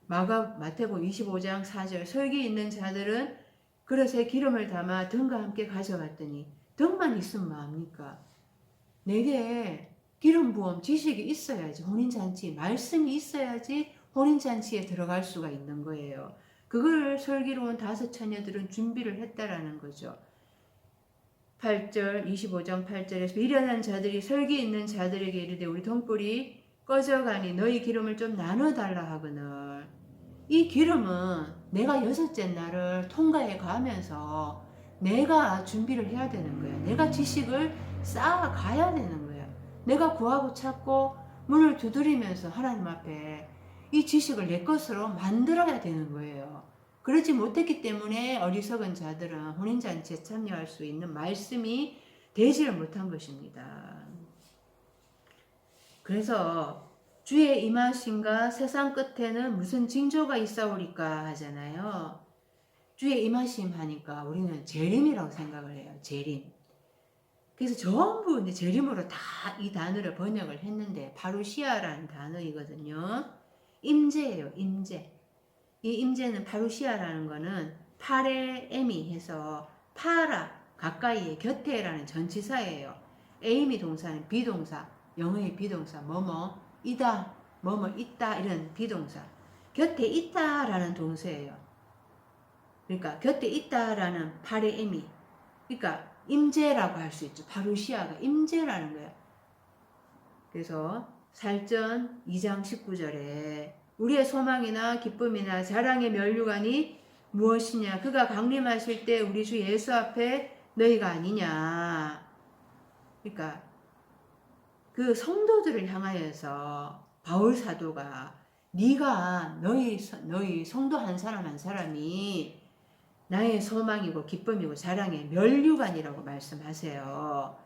마태복음 25장 4절. 설기 있는 자들은 그릇에 기름을 담아 등과 함께 가져갔더니, 등만 있으면 뭐합니까? 내게 기름 부음 지식이 있어야지, 혼인잔치 말씀이 있어야지 혼인잔치에 들어갈 수가 있는 거예요. 그걸 설기로 온 다섯 처녀들은 준비를 했다라는 거죠. 8절, 25장 8절에서 미련한 자들이 설기 있는 자들에게 이르되 우리 등불이 꺼져가니 너희 기름을 좀 나눠달라 하거늘. 이 기름은 내가 여섯째 날을 통과해 가면서 내가 준비를 해야 되는 거야. 내가 지식을 쌓아가야 되는 거야. 내가 구하고 찾고 문을 두드리면서 하나님 앞에 이 지식을 내 것으로 만들어야 되는 거예요. 그러지 못했기 때문에 어리석은 자들은 혼인잔치에 참여할 수 있는 말씀이 되지를 못한 것입니다. 그래서 주의 임하심과 세상 끝에는 무슨 징조가 있사오리까 하잖아요. 주의 임하심 하니까 우리는 재림이라고 생각을 해요. 재림. 그래서 전부 이제 재림으로 다 이 단어를 번역을 했는데 파루시아라는 단어이거든요. 임재예요. 임재. 이 임재는 파루시아라는 거는 팔에 에미 해서 파라 가까이에 곁에라는 전치사예요. 에이미 동사는 비동사, 영어의 비동사 뭐뭐 이다, 뭐뭐 있다 이런 비동사. 곁에 있다라는 동사예요. 그러니까 곁에 있다라는 팔의 에미. 그러니까 임재라고 할 수 있죠. 파루시아가 임재라는 거예요. 그래서 살전 2장 19절에 우리의 소망이나 기쁨이나 자랑의 면류관이 무엇이냐? 그가 강림하실 때 우리 주 예수 앞에 너희가 아니냐? 그러니까 그 성도들을 향하여서 바울 사도가 네가 너희 성도 한 사람 한 사람이 나의 소망이고 기쁨이고 자랑의 면류관이라고 말씀하세요.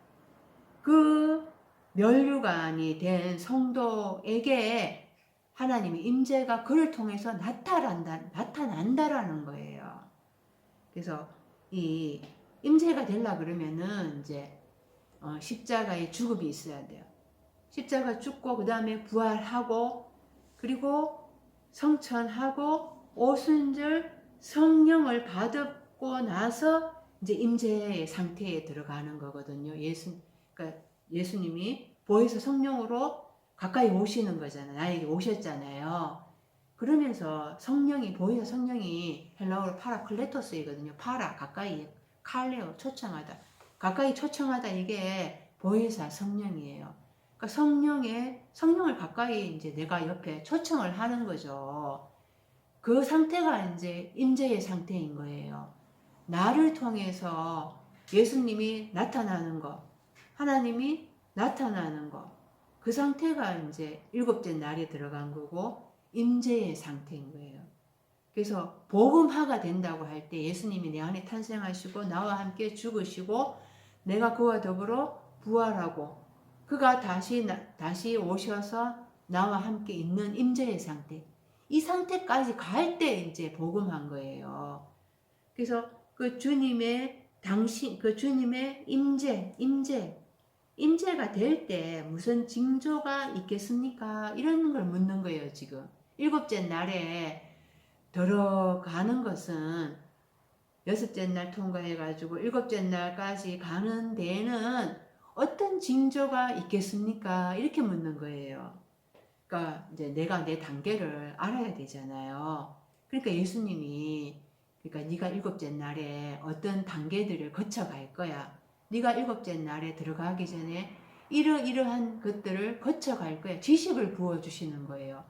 그 면류관이 된 성도에게 하나님의 임재가 그를 통해서 나타난다라는 거예요. 그래서 이 임재가 되려 그러면은 이제 십자가의 죽음이 있어야 돼요. 십자가 죽고 그 다음에 부활하고 그리고 성천하고 오순절 성령을 받고 나서 이제 임재의 상태에 들어가는 거거든요. 그러니까 예수님이 보혜사 성령으로 가까이 오시는 거잖아요. 나에게 오셨잖아요. 그러면서 성령이 보혜사 성령이 헬라어로 파라클레토스이거든요. 파라 가까이 칼레오 초청하다. 가까이 초청하다 이게 보혜사 성령이에요. 그러니까 성령을 가까이 이제 내가 옆에 초청을 하는 거죠. 그 상태가 이제 임재의 상태인 거예요. 나를 통해서 예수님이 나타나는 것, 하나님이 나타나는 것, 그 상태가 이제 일곱째 날에 들어간 거고 임재의 상태인 거예요. 그래서 복음화가 된다고 할 때 예수님이 내 안에 탄생하시고 나와 함께 죽으시고 내가 그와 더불어 부활하고 그가 다시 오셔서 나와 함께 있는 임재의 상태. 이 상태까지 갈 때 이제 복음한 거예요. 그래서 그 주님의 임재가 될 때 무슨 징조가 있겠습니까? 이런 걸 묻는 거예요, 지금. 일곱째 날에 들어가는 것은 여섯째 날 통과해가지고 일곱째 날까지 가는 데에는 어떤 징조가 있겠습니까? 이렇게 묻는 거예요. 그러니까 이제 내가 내 단계를 알아야 되잖아요. 그러니까 예수님이 그러니까 네가 일곱째 날에 어떤 단계들을 거쳐갈 거야. 네가 일곱째 날에 들어가기 전에 이러한 것들을 거쳐갈 거야. 지식을 부어주시는 거예요.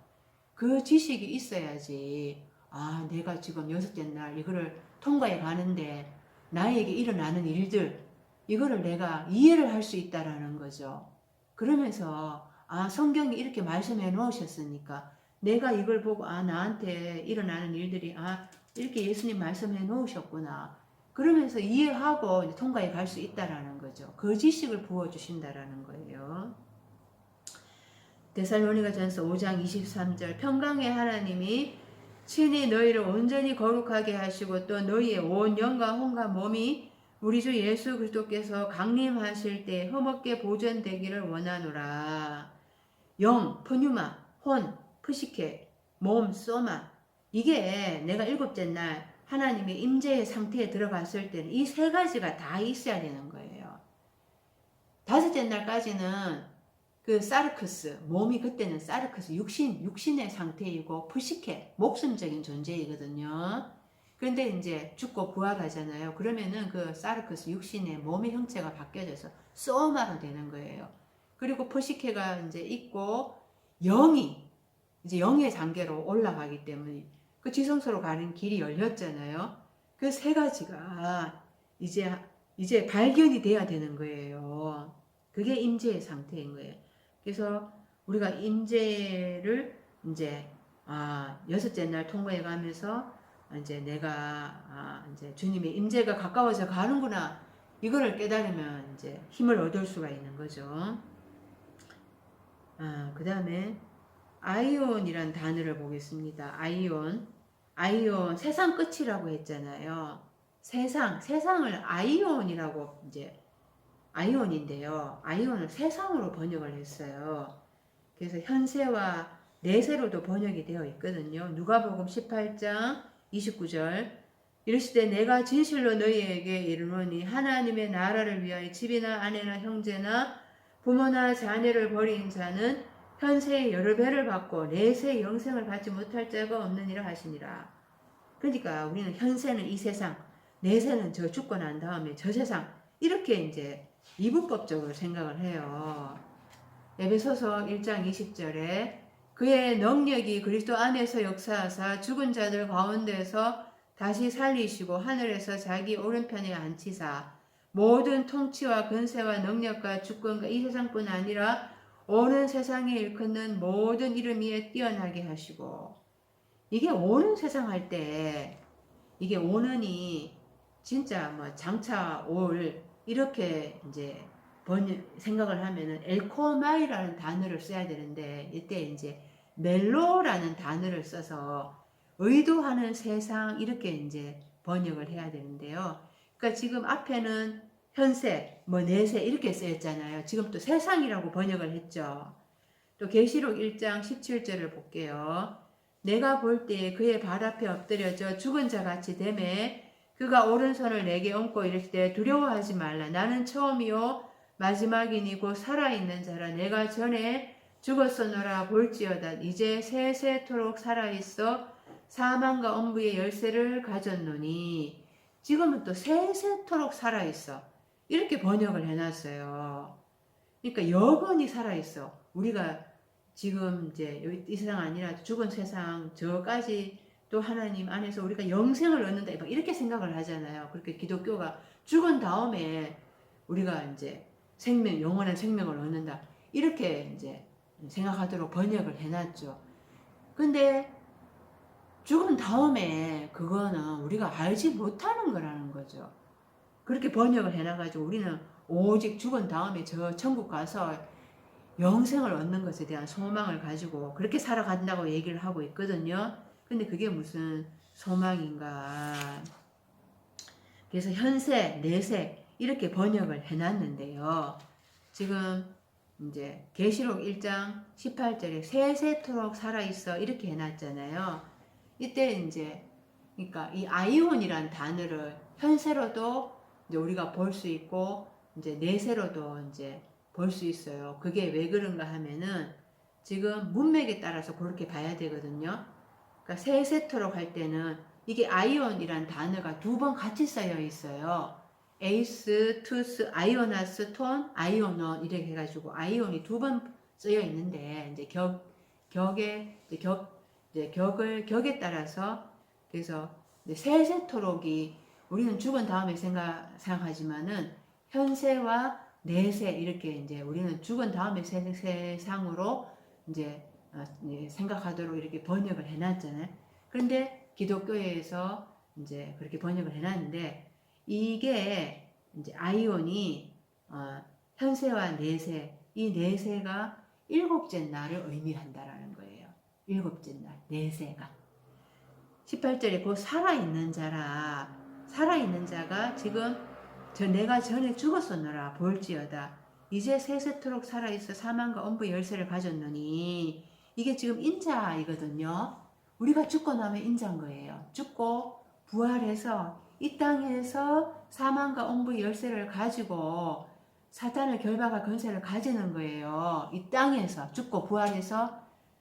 그 지식이 있어야지. 아, 내가 지금 여섯째 날 이거를 통과해 가는데 나에게 일어나는 일들 이거를 내가 이해를 할 수 있다라는 거죠. 그러면서 아, 성경이 이렇게 말씀해 놓으셨으니까 내가 이걸 보고 아, 나한테 일어나는 일들이 아, 이렇게 예수님 말씀해 놓으셨구나. 그러면서 이해하고 이제 통과해 갈 수 있다라는 거죠. 그 지식을 부어 주신다라는 거예요. 데살로니가전서 5장 23절 평강의 하나님이 친히 너희를 온전히 거룩하게 하시고 또 너희의 온 영과 혼과 몸이 우리 주 예수 그리스도께서 강림하실 때 흠없게 보존되기를 원하노라. 영, 푸뉴마, 혼, 푸시케, 몸, 소마. 이게 내가 일곱째 날 하나님의 임재의 상태에 들어갔을 때는 이 세 가지가 다 있어야 되는 거예요. 다섯째 날까지는 그 사르크스, 몸이 그때는 사르크스, 육신의 상태이고 푸시케, 목숨적인 존재이거든요. 그런데 이제 죽고 부활하잖아요. 그러면은 그 사르크스, 육신의 몸의 형체가 바뀌어져서 소마로 되는 거예요. 그리고 푸시케가 이제 있고 영이 이제 영의 단계로 올라가기 때문에 그 지성소로 가는 길이 열렸잖아요. 그 세 가지가 이제 발견이 돼야 되는 거예요. 그게 임재의 상태인 거예요. 그래서 우리가 임재를 이제 여섯째 날 통과해 가면서 이제 내가 이제 주님의 임재가 가까워져 가는구나 이거를 깨달으면 이제 힘을 얻을 수가 있는 거죠. 그 다음에 아이온이란 단어를 보겠습니다. 아이온. 아이온, 세상 끝이라고 했잖아요. 세상을 아이온이라고 이제 아이온인데요. 아이온을 세상으로 번역을 했어요. 그래서 현세와 내세로도 번역이 되어 있거든요. 누가복음 18장 29절 이르시되 내가 진실로 너희에게 이르노니 하나님의 나라를 위하여 집이나 아내나 형제나 부모나 자녀를 버린 자는 현세의 여러 배를 받고 내세의 영생을 받지 못할 자가 없느니라 하시니라. 그러니까 우리는 현세는 이 세상, 내세는 저 죽고 난 다음에 저 세상 이렇게 이제 이분법적으로 생각을 해요. 에베소서 1장 20절에 그의 능력이 그리스도 안에서 역사하사 죽은 자들 가운데서 다시 살리시고 하늘에서 자기 오른편에 앉히사 모든 통치와 근세와 능력과 주권과 이 세상뿐 아니라 오는 세상에 일컫는 모든 이름 위에 뛰어나게 하시고 이게 오는 세상 할 때 이게 오는이 진짜 뭐 장차 올 이렇게 이제 생각을 하면은 엘코마이라는 단어를 써야 되는데 이때 이제 멜로라는 단어를 써서 의도하는 세상 이렇게 이제 번역을 해야 되는데요. 그러니까 지금 앞에는 현세, 뭐 내세 이렇게 쓰였잖아요. 지금 또 세상이라고 번역을 했죠. 또 계시록 1장 17절을 볼게요. 내가 볼 때에 그의 발 앞에 엎드려져 죽은 자 같이 되매 그가 오른손을 내게 얹고 이를 때 두려워하지 말라. 나는 처음이요 마지막이니 곧 살아있는 자라. 내가 전에 죽었었노라 볼지어다. 이제 세세토록 살아있어 사망과 엄부의 열쇠를 가졌노니 지금은 또 세세토록 살아있어. 이렇게 번역을 해놨어요. 그러니까 영원히 살아있어. 우리가 지금 이제 이 세상 아니라 죽은 세상 저까지 또 하나님 안에서 우리가 영생을 얻는다 이렇게 생각을 하잖아요. 그렇게 기독교가 죽은 다음에 우리가 이제 생명, 영원한 생명을 얻는다 이렇게 이제 생각하도록 번역을 해놨죠. 근데 죽은 다음에 그거는 우리가 알지 못하는 거라는 거죠. 그렇게 번역을 해놔가지고 우리는 오직 죽은 다음에 저 천국 가서 영생을 얻는 것에 대한 소망을 가지고 그렇게 살아간다고 얘기를 하고 있거든요. 근데 그게 무슨 소망인가. 그래서 현세, 내세 이렇게 번역을 해놨는데요. 지금 이제 계시록 1장 18절에 세세토록 살아있어 이렇게 해놨잖아요. 이때 이제 그러니까 이 아이온이란 단어를 현세로도 이제 우리가 볼 수 있고 이제 내세로도 이제 볼 수 있어요. 그게 왜 그런가 하면은 지금 문맥에 따라서 그렇게 봐야 되거든요. 그러니까 세세토록 할 때는 이게 아이온이란 단어가 두 번 같이 쓰여 있어요. 에이스, 투스, 아이오나스, 톤, 아이오논 이렇게 해가지고 아이온이 두 번 쓰여 있는데 이제 격에 따라서 그래서 세세토록이 우리는 죽은 다음에 생각하지만은 현세와 내세 이렇게 이제 우리는 죽은 다음에 세상으로 이제 생각하도록 이렇게 번역을 해놨잖아요. 그런데 기독교에서 이제 그렇게 번역을 해놨는데 이게 이제 아이온이 현세와 내세 이 내세가 일곱째 날을 의미한다라는 거예요. 일곱째 날 내세가 18절에 곧 살아있는 자라 살아있는 자가 지금 내가 전에 죽었었노라 볼지어다 이제 세세토록 살아있어 사망과 엄부 열쇠를 가졌노니 이게 지금 인자이거든요. 우리가 죽고 나면 인자인 거예요. 죽고 부활해서 이 땅에서 사망과 엄부 열쇠를 가지고 사탄을 결박할 권세를 가지는 거예요. 이 땅에서 죽고 부활해서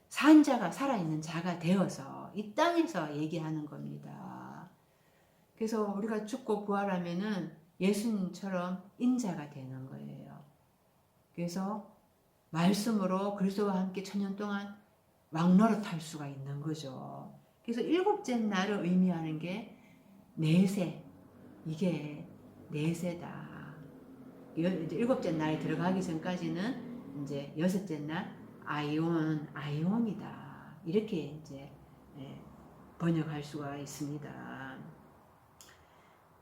산 자가 살아있는 자가 되어서 이 땅에서 얘기하는 겁니다. 그래서 우리가 죽고 부활하면은 예수님처럼 인자가 되는 거예요. 그래서 말씀으로 그리스도와 함께 천년 동안 왕노릇할 수가 있는 거죠. 그래서 일곱째 날을 의미하는 게 내세, 이게 내세다. 이제 일곱째 날이 들어가기 전까지는 이제 여섯째 날 아이온이다. 이렇게 이제 번역할 수가 있습니다.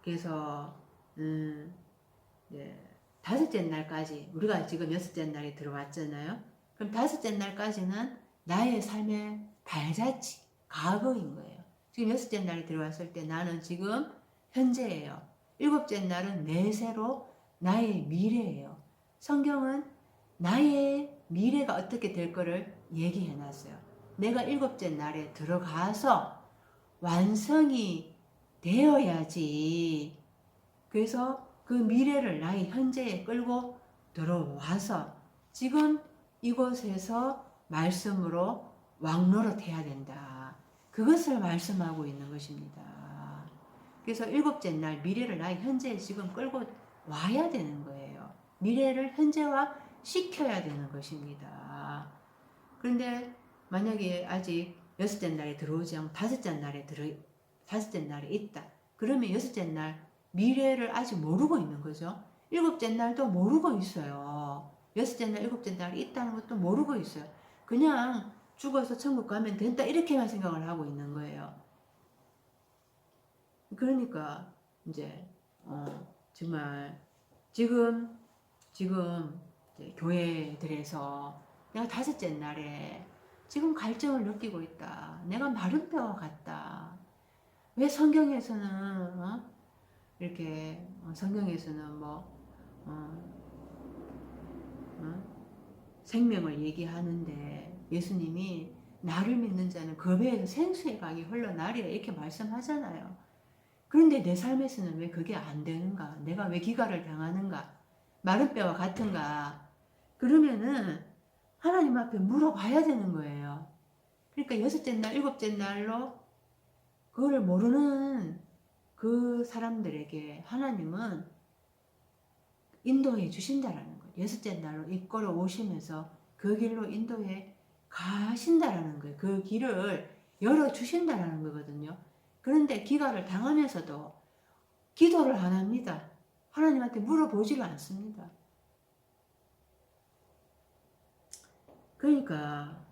그래서 다섯째 날까지 우리가 지금 여섯째 날이 들어왔잖아요. 그럼 다섯째 날까지는 나의 삶의 발자취, 과거인 거예요. 지금 여섯째 날이 들어왔을 때 나는 지금 현재예요. 일곱째 날은 내세로 나의 미래예요. 성경은 나의 미래가 어떻게 될 거를 얘기해 놨어요. 내가 일곱째 날에 들어가서 완성이 되어야지. 그래서 그 미래를 나의 현재에 끌고 들어와서 지금 이곳에서 말씀으로 왕노릇해야 된다. 그것을 말씀하고 있는 것입니다. 그래서 일곱째 날 미래를 나의 현재에 지금 끌고 와야 되는 거예요. 미래를 현재화 시켜야 되는 것입니다. 그런데 만약에 아직 여섯째 날에 들어오지 않고 다섯째 날에 있다. 그러면 여섯째 날 미래를 아직 모르고 있는 거죠. 일곱째 날도 모르고 있어요. 여섯째 날, 일곱째 날이 있다는 것도 모르고 있어요. 그냥 죽어서 천국 가면 된다 이렇게만 생각을 하고 있는 거예요. 그러니까 이제 정말 지금 이제 교회들에서 내가 다섯째 날에 지금 갈증을 느끼고 있다. 내가 마른 뼈와 같다. 왜 성경에서는 이렇게 성경에서는 생명을 얘기하는데 예수님이 나를 믿는 자는 그 배에서 생수의 강이 흘러나리라 이렇게 말씀하잖아요. 그런데 내 삶에서는 왜 그게 안 되는가? 내가 왜 기갈을 당하는가? 마른 뼈와 같은가? 그러면은 하나님 앞에 물어봐야 되는 거예요. 그러니까 여섯째 날, 일곱째 날로 그거를 모르는 그 사람들에게 하나님은 인도해 주신다라는 거예요. 여섯째 날로 이끌어 오시면서 그 길로 인도해 가신다라는 거예요. 그 길을 열어 주신다라는 거거든요. 그런데 기갈을 당하면서도 기도를 안 합니다. 하나님한테 물어보지를 않습니다. 그러니까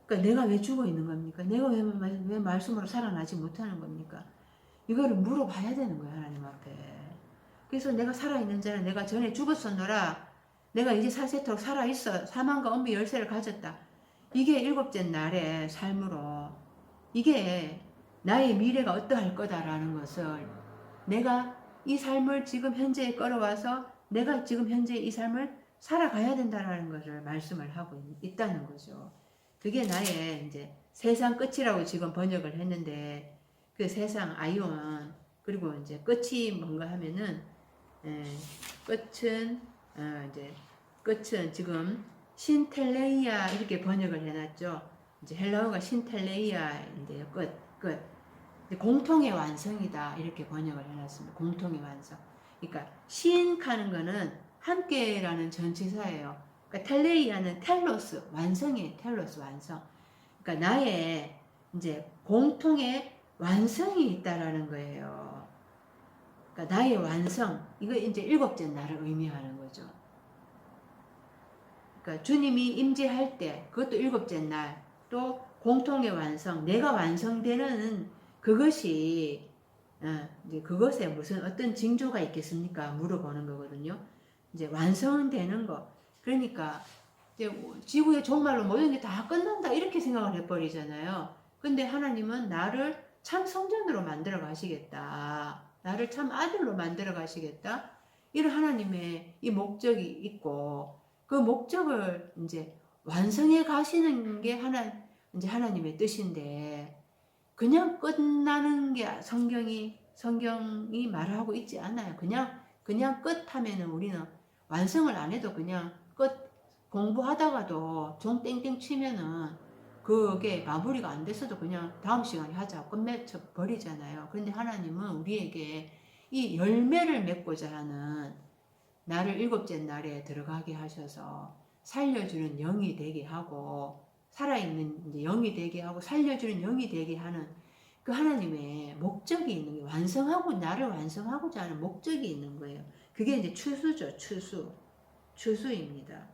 내가 왜 죽어 있는 겁니까? 내가 왜 말씀으로 살아나지 못하는 겁니까? 이거를 물어봐야 되는 거예요, 하나님 앞에. 그래서 내가 살아있는 자는 내가 전에 죽었었노라. 내가 이제 살세토록 살아있어. 사망과 엄비 열쇠를 가졌다. 이게 일곱째 날의 삶으로 이게 나의 미래가 어떠할 거다라는 것을 내가 이 삶을 지금 현재에 끌어와서 내가 지금 현재 이 삶을 살아가야 된다라는 것을 말씀을 하고 있다는 거죠. 그게 나의 이제 세상 끝이라고 지금 번역을 했는데 그 세상 아이온 그리고 이제 끝이 뭔가 하면은 끝은 끝은 지금 신텔레이아 이렇게 번역을 해놨죠. 이제 헬라어가 신텔레이아인데요. 끝. 공통의 완성이다 이렇게 번역을 해놨습니다. 공통의 완성. 그러니까 신하는 거는 함께라는 전치사예요. 그러니까 텔레이아는 텔로스 완성이에요. 텔로스 완성. 그러니까 나의 이제 공통의 완성이 있다라는 거예요. 그러니까 나의 완성 이거 이제 일곱째 날을 의미하는 거죠. 그러니까 주님이 임재할 때 그것도 일곱째 날 또 공통의 완성 내가 완성되는 그것이 이제 그것에 무슨 어떤 징조가 있겠습니까? 물어보는 거거든요. 이제 완성되는 거. 그러니까 이제 지구의 종말로 모든 게 다 끝난다 이렇게 생각을 해버리잖아요. 근데 하나님은 나를 참 성전으로 만들어 가시겠다. 나를 참 아들로 만들어 가시겠다. 이런 하나님의 이 목적이 있고 그 목적을 이제 완성해 가시는 게 이제 하나님의 뜻인데 그냥 끝나는 게 성경이 말하고 있지 않아요. 그냥 끝 하면은 우리는 완성을 안 해도 그냥 끝 공부하다가도 종 땡땡 치면은 그게 마무리가 안 됐어도 그냥 다음 시간에 하자고 끝맺혀 버리잖아요. 그런데 하나님은 우리에게 이 열매를 맺고자 하는 나를 일곱째 날에 들어가게 하셔서 살려주는 영이 되게 하고 살아있는 이제 영이 되게 하고 살려주는 영이 되게 하는 그 하나님의 목적이 있는 게 나를 완성하고자 하는 목적이 있는 거예요. 그게 이제 추수죠. 추수입니다.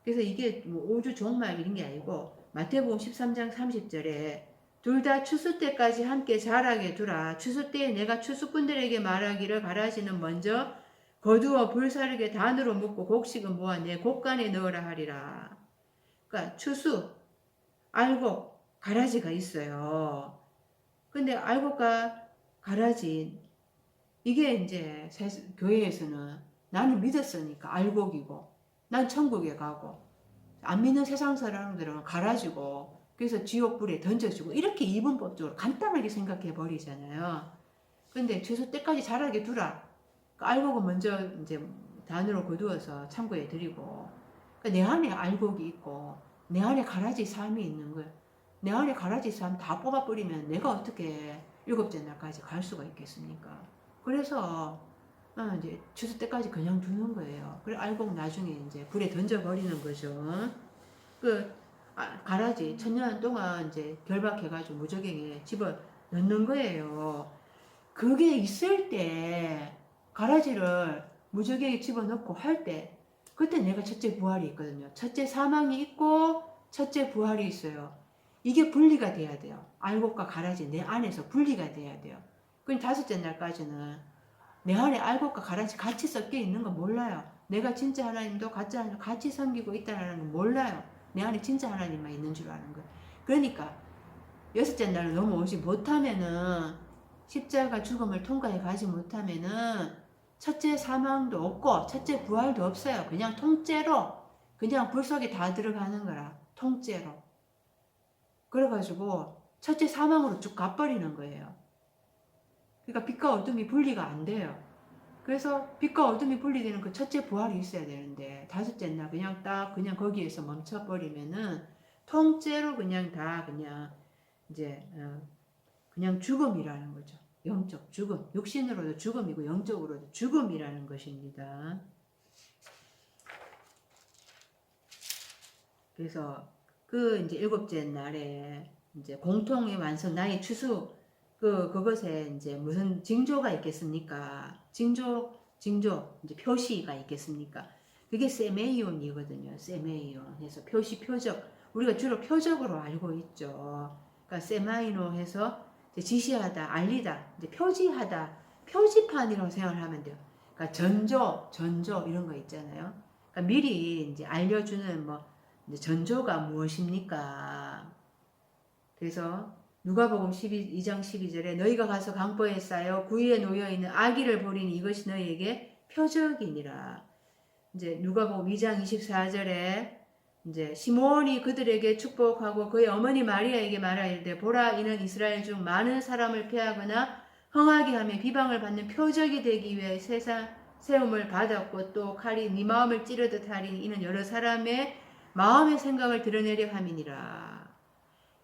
그래서 이게 뭐 우주 종말 이런 게 아니고 마태복음 13장 30절에 둘 다 추수 때까지 함께 자라게 두라. 추수 때에 내가 추수꾼들에게 말하기를 가라지는 먼저 거두어 불사르게 단으로 묶고 곡식은 모아 내 곡간에 넣으라 하리라. 그러니까 추수, 알곡, 가라지가 있어요. 근데 알곡과 가라지 이게 이제 교회에서는 나는 믿었으니까 알곡이고 난 천국에 가고 안 믿는 세상 사람들은 갈아지고 그래서 지옥불에 던져주고 이렇게 이분법적으로 간단하게 생각해 버리잖아요. 근데 최소 때까지 자라게 두라. 알곡은 먼저 이제 단으로 거두어서 참고해 드리고 내 안에 알곡이 있고 내 안에 가라지 삶이 있는 거예요. 내 안에 가라지 삶 다 뽑아버리면 내가 어떻게 일곱째 날까지 갈 수가 있겠습니까? 그래서 이제 추수 때까지 그냥 두는 거예요. 그래 알곡 나중에 이제 불에 던져버리는 거죠. 가라지 천년 동안 이제 결박해가지고 무적행에 집어 넣는 거예요. 그게 있을 때 가라지를 무적행에 집어넣고 할 때 그때 내가 첫째 부활이 있거든요. 첫째 사망이 있고 첫째 부활이 있어요. 이게 분리가 돼야 돼요. 알곡과 가라지 내 안에서 분리가 돼야 돼요. 그럼 다섯째 날까지는 내 안에 알곡과 가라지 같이 섞여 있는 거 몰라요. 내가 진짜 하나님도 가짜 하나님도 같이 섬기고 있다는 걸 몰라요. 내 안에 진짜 하나님만 있는 줄 아는 거예요. 그러니까 여섯째 날을 넘어오지 못하면은 십자가 죽음을 통과해 가지 못하면은 첫째 사망도 없고 첫째 부활도 없어요. 그냥 통째로 그냥 불 속에 다 들어가는 거라 통째로. 그래가지고 첫째 사망으로 쭉 가버리는 거예요. 그러니까 빛과 어둠이 분리가 안 돼요. 그래서 빛과 어둠이 분리되는 그 첫째 부활이 있어야 되는데 다섯째 날 그냥 딱 그냥 거기에서 멈춰버리면은 통째로 그냥 다 그냥 이제 그냥 죽음이라는 거죠. 영적 죽음, 육신으로도 죽음이고 영적으로도 죽음이라는 것입니다. 그래서 그 이제 일곱째 날에 이제 공통의 완성 나의 추수 그것에 이제 무슨 징조가 있겠습니까? 징조 이제 표시가 있겠습니까? 그게 세메이온이거든요. 세메이온 해서 표시 표적 우리가 주로 표적으로 알고 있죠. 그러니까 세마이노 해서 지시하다, 알리다, 이제 표지하다, 표지판이라고 생각하면 돼요. 그러니까 전조 이런 거 있잖아요. 그러니까 미리 이제 알려주는 뭐 이제 전조가 무엇입니까? 그래서 누가복음 2장 12절에 너희가 가서 강보에 쌓여 구유에 놓여 있는 아기를 보리니 이것이 너희에게 표적이니라. 이제 누가복음 2장 24절에 이제 시몬이 그들에게 축복하고 그의 어머니 마리아에게 말하이르되 보라 이는 이스라엘 중 많은 사람을 패하거나 흥하게 하며 비방을 받는 표적이 되기 위해 세움을 받았고 또 칼이 네 마음을 찌르듯 하리니 이는 여러 사람의 마음의 생각을 드러내려 함이니라.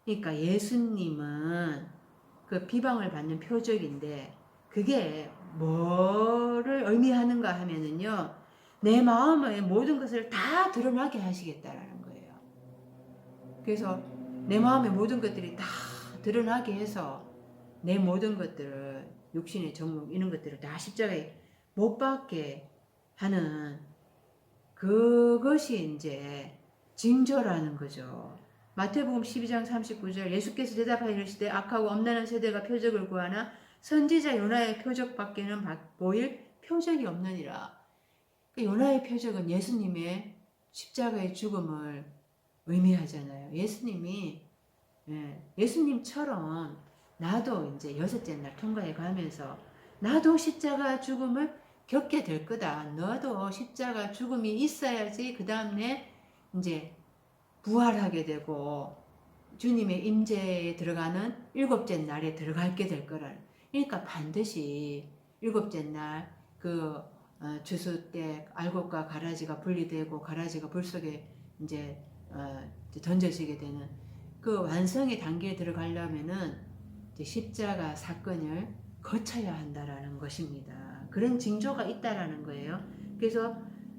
그러니까 예수님은 그 비방을 받는 표적인데 그게 뭐를 의미하는가 하면은요. 내 마음의 모든 것을 다 드러나게 하시겠다라는 거예요. 그래서 내 마음의 모든 것들이 다 드러나게 해서 내 모든 것들을 육신의 정욕 이런 것들을 다 십자가에 못 박게 하는 그것이 이제 징조라는 거죠. 마태복음 12장 39절 예수께서 대답하여 이르시되 악하고 엄난한 세대가 표적을 구하나 선지자 요나의 표적밖에는 보일 표적이 없느니라. 요나의 표적은 예수님의 십자가의 죽음을 의미하잖아요. 예수님처럼 나도 이제 여섯째 날 통과해 가면서 나도 십자가 죽음을 겪게 될 거다. 너도 십자가 죽음이 있어야지 그 다음에 이제 부활하게 되고 주님의 임재에 들어가는 일곱째 날에 들어가게 될 거라. 그러니까 반드시 일곱째 날 추수 때 알곡과 가라지가 분리되고 가라지가 불 속에 이제 던져지게 되는 그 완성의 단계에 들어가려면은 이제 십자가 사건을 거쳐야 한다라는 것입니다. 그런 징조가 있다라는 거예요. 그래서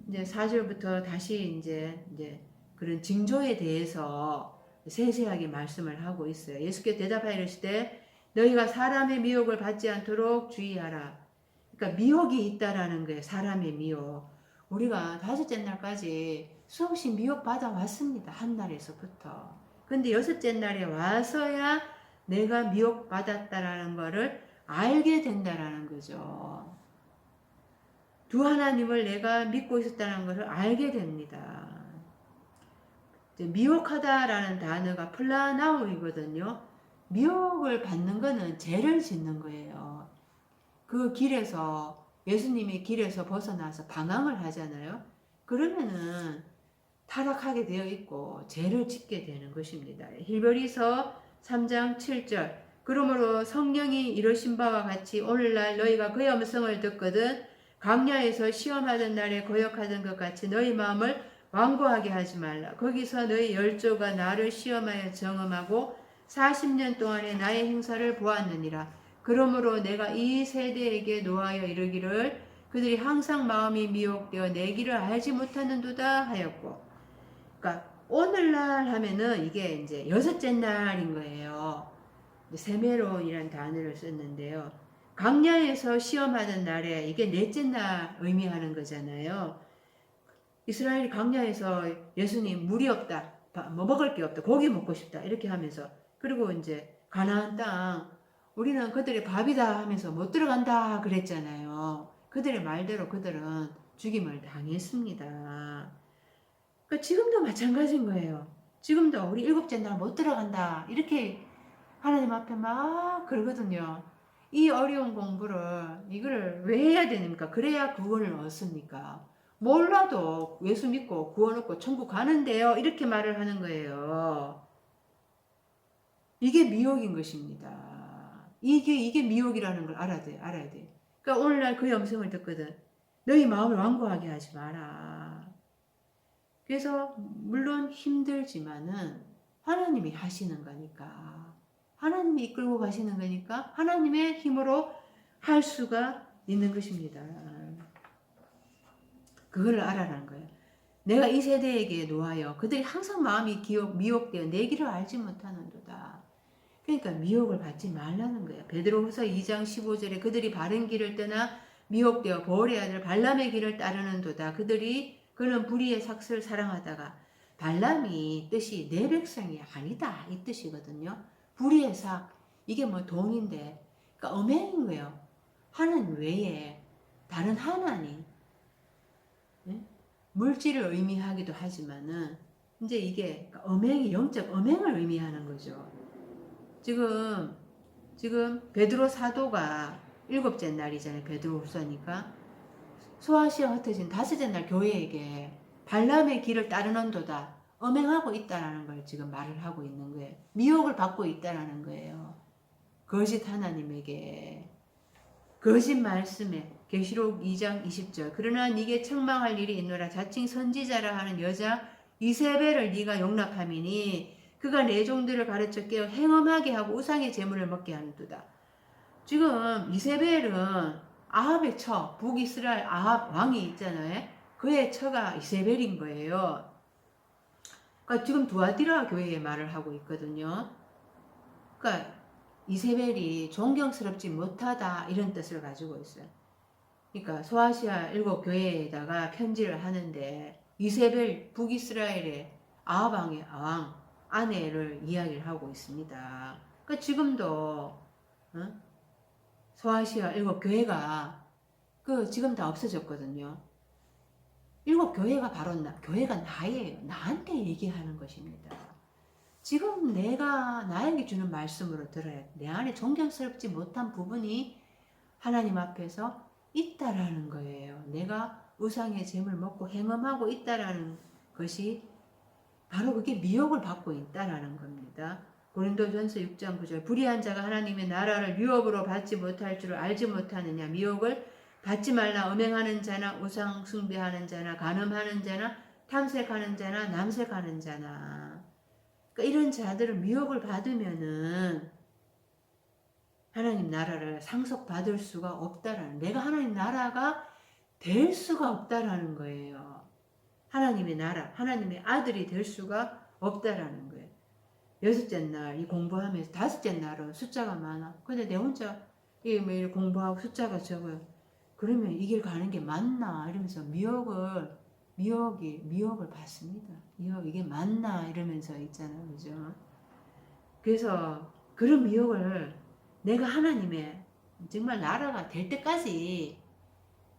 이제 4절부터 다시 이제 그런 징조에 대해서 세세하게 말씀을 하고 있어요. 예수께서 대답하여 이르시되 너희가 사람의 미혹을 받지 않도록 주의하라. 그러니까 미혹이 있다라는 거예요. 사람의 미혹. 우리가 다섯째 날까지 수없이 미혹 받아 왔습니다. 한 날에서부터. 근데 여섯째 날에 와서야 내가 미혹 받았다라는 거를 알게 된다라는 거죠. 두 하나님을 내가 믿고 있었다는 것을 알게 됩니다. 미혹하다라는 단어가 플라나움이거든요. 미혹을 받는 거는 죄를 짓는 거예요. 그 길에서 예수님이 길에서 벗어나서 방황을 하잖아요. 그러면은 타락하게 되어 있고 죄를 짓게 되는 것입니다. 힐베리서 3장 7절 그러므로 성령이 이르신 바와 같이 오늘날 너희가 그의 음성을 듣거든 광야에서 시험하던 날에 거역하던 것 같이 너희 마음을 완고하게 하지 말라. 거기서 너희 열조가 나를 시험하여 정음하고 40년 동안에 나의 행사를 보았느니라. 그러므로 내가 이 세대에게 노하여 이르기를 그들이 항상 마음이 미혹되어 내 길을 알지 못하는도다 하였고, 그러니까 오늘날 하면은 이게 이제 여섯째 날인 거예요. 세메론이라는 단어를 썼는데요. 광야에서 시험하는 날에 이게 넷째 날 의미하는 거잖아요. 이스라엘이 광야에서 예수님 물이 없다, 뭐 먹을 게 없다, 고기 먹고 싶다 이렇게 하면서 그리고 이제 가나안 땅 우리는 그들의 밥이다 하면서 못 들어간다 그랬잖아요. 그들의 말대로 그들은 죽임을 당했습니다. 그러니까 지금도 마찬가지인 거예요. 지금도 우리 일곱째 날 못 들어간다 이렇게 하나님 앞에 막 그러거든요. 이 어려운 공부를 이거를 왜 해야 됩니까? 그래야 구원을 얻습니까? 몰라도 예수 믿고 구원 얻고 천국 가는데요. 이렇게 말을 하는 거예요. 이게 미혹인 것입니다. 이게 미혹이라는 걸 알아야 돼. 그러니까 오늘날 그의 음성을 듣거든. 너희 마음을 완고하게 하지 마라. 그래서 물론 힘들지만은 하나님이 하시는 거니까. 하나님이 이끌고 가시는 거니까 하나님의 힘으로 할 수가 있는 것입니다. 그걸 알아라는 거예요. 내가 이 세대에게 노하여 그들이 항상 마음이 미혹되어 내 길을 알지 못하는도다. 그러니까 미혹을 받지 말라는 거예요. 베드로후서 2장 15절에 그들이 바른 길을 떠나 미혹되어 보올의 아들 발람의 길을 따르는도다. 그는 불의의 삭슬을 사랑하다가 발람이 뜻이 내 백성이 아니다 이 뜻이거든요. 불의의 삭 이게 뭐 돈인데 그러니까 엄행인 거예요. 하나님 외에 다른 하나님 물질을 의미하기도 하지만은 이제 이게 엄행이 영적 엄행을 의미하는 거죠. 지금 베드로 사도가 일곱째 날이잖아요. 베드로후서니까 소아시아 흩어진 다섯째 날 교회에게 발람의 길을 따르는도다 엄행하고 있다라는 걸 지금 말을 하고 있는 거예요. 미혹을 받고 있다라는 거예요. 거짓 하나님에게 거짓 말씀에 계시록 2장 20절 그러나 네게 책망할 일이 있노라 자칭 선지자라 하는 여자 이세벨을 네가 용납함이니 그가 내 종들을 가르쳐 깨어 행음하게 하고 우상의 제물을 먹게 하는도다. 지금 이세벨은 아합의 처 북이스라엘 아합 왕이 있잖아요. 그의 처가 이세벨인 거예요. 그러니까 지금 두아디라 교회의 말을 하고 있거든요. 그러니까 이세벨이 존경스럽지 못하다 이런 뜻을 가지고 있어요. 그러니까 소아시아 7교회에다가 편지를 하는데 이세벨 북이스라엘의 아합왕의 왕 아내를 이야기를 하고 있습니다. 그러니까 지금도 소아시아 7교회가 지금 다 없어졌거든요. 7교회가 바로 교회가 나예요. 나한테 얘기하는 것입니다. 지금 내가 나에게 주는 말씀으로 들어야 내 안에 존경스럽지 못한 부분이 하나님 앞에서 있다라는 거예요. 내가 우상의 재물 먹고 행음하고 있다라는 것이 바로 그게 미혹을 받고 있다라는 겁니다. 고린도전서 6장 9절 불의한 자가 하나님의 나라를 유업으로 받지 못할 줄을 알지 못하느냐. 미혹을 받지 말라. 음행하는 자나 우상 숭배하는 자나 간음하는 자나 탐색하는 자나 남색하는 자나. 그러니까 이런 자들은 미혹을 받으면은 하나님 나라를 상속받을 수가 없다라는, 내가 하나님 나라가 될 수가 없다라는 거예요. 하나님의 나라, 하나님의 아들이 될 수가 없다라는 거예요. 여섯째 날 이 공부하면서 다섯째 날은 숫자가 많아. 근데 내 혼자 이 매일 공부하고 숫자가 적어요. 그러면 이 길 가는 게 맞나 이러면서 미혹을 받습니다. 이게 맞나 이러면서 있잖아요, 그죠? 그래서 그런 미혹을 내가 하나님의 정말 나라가 될 때까지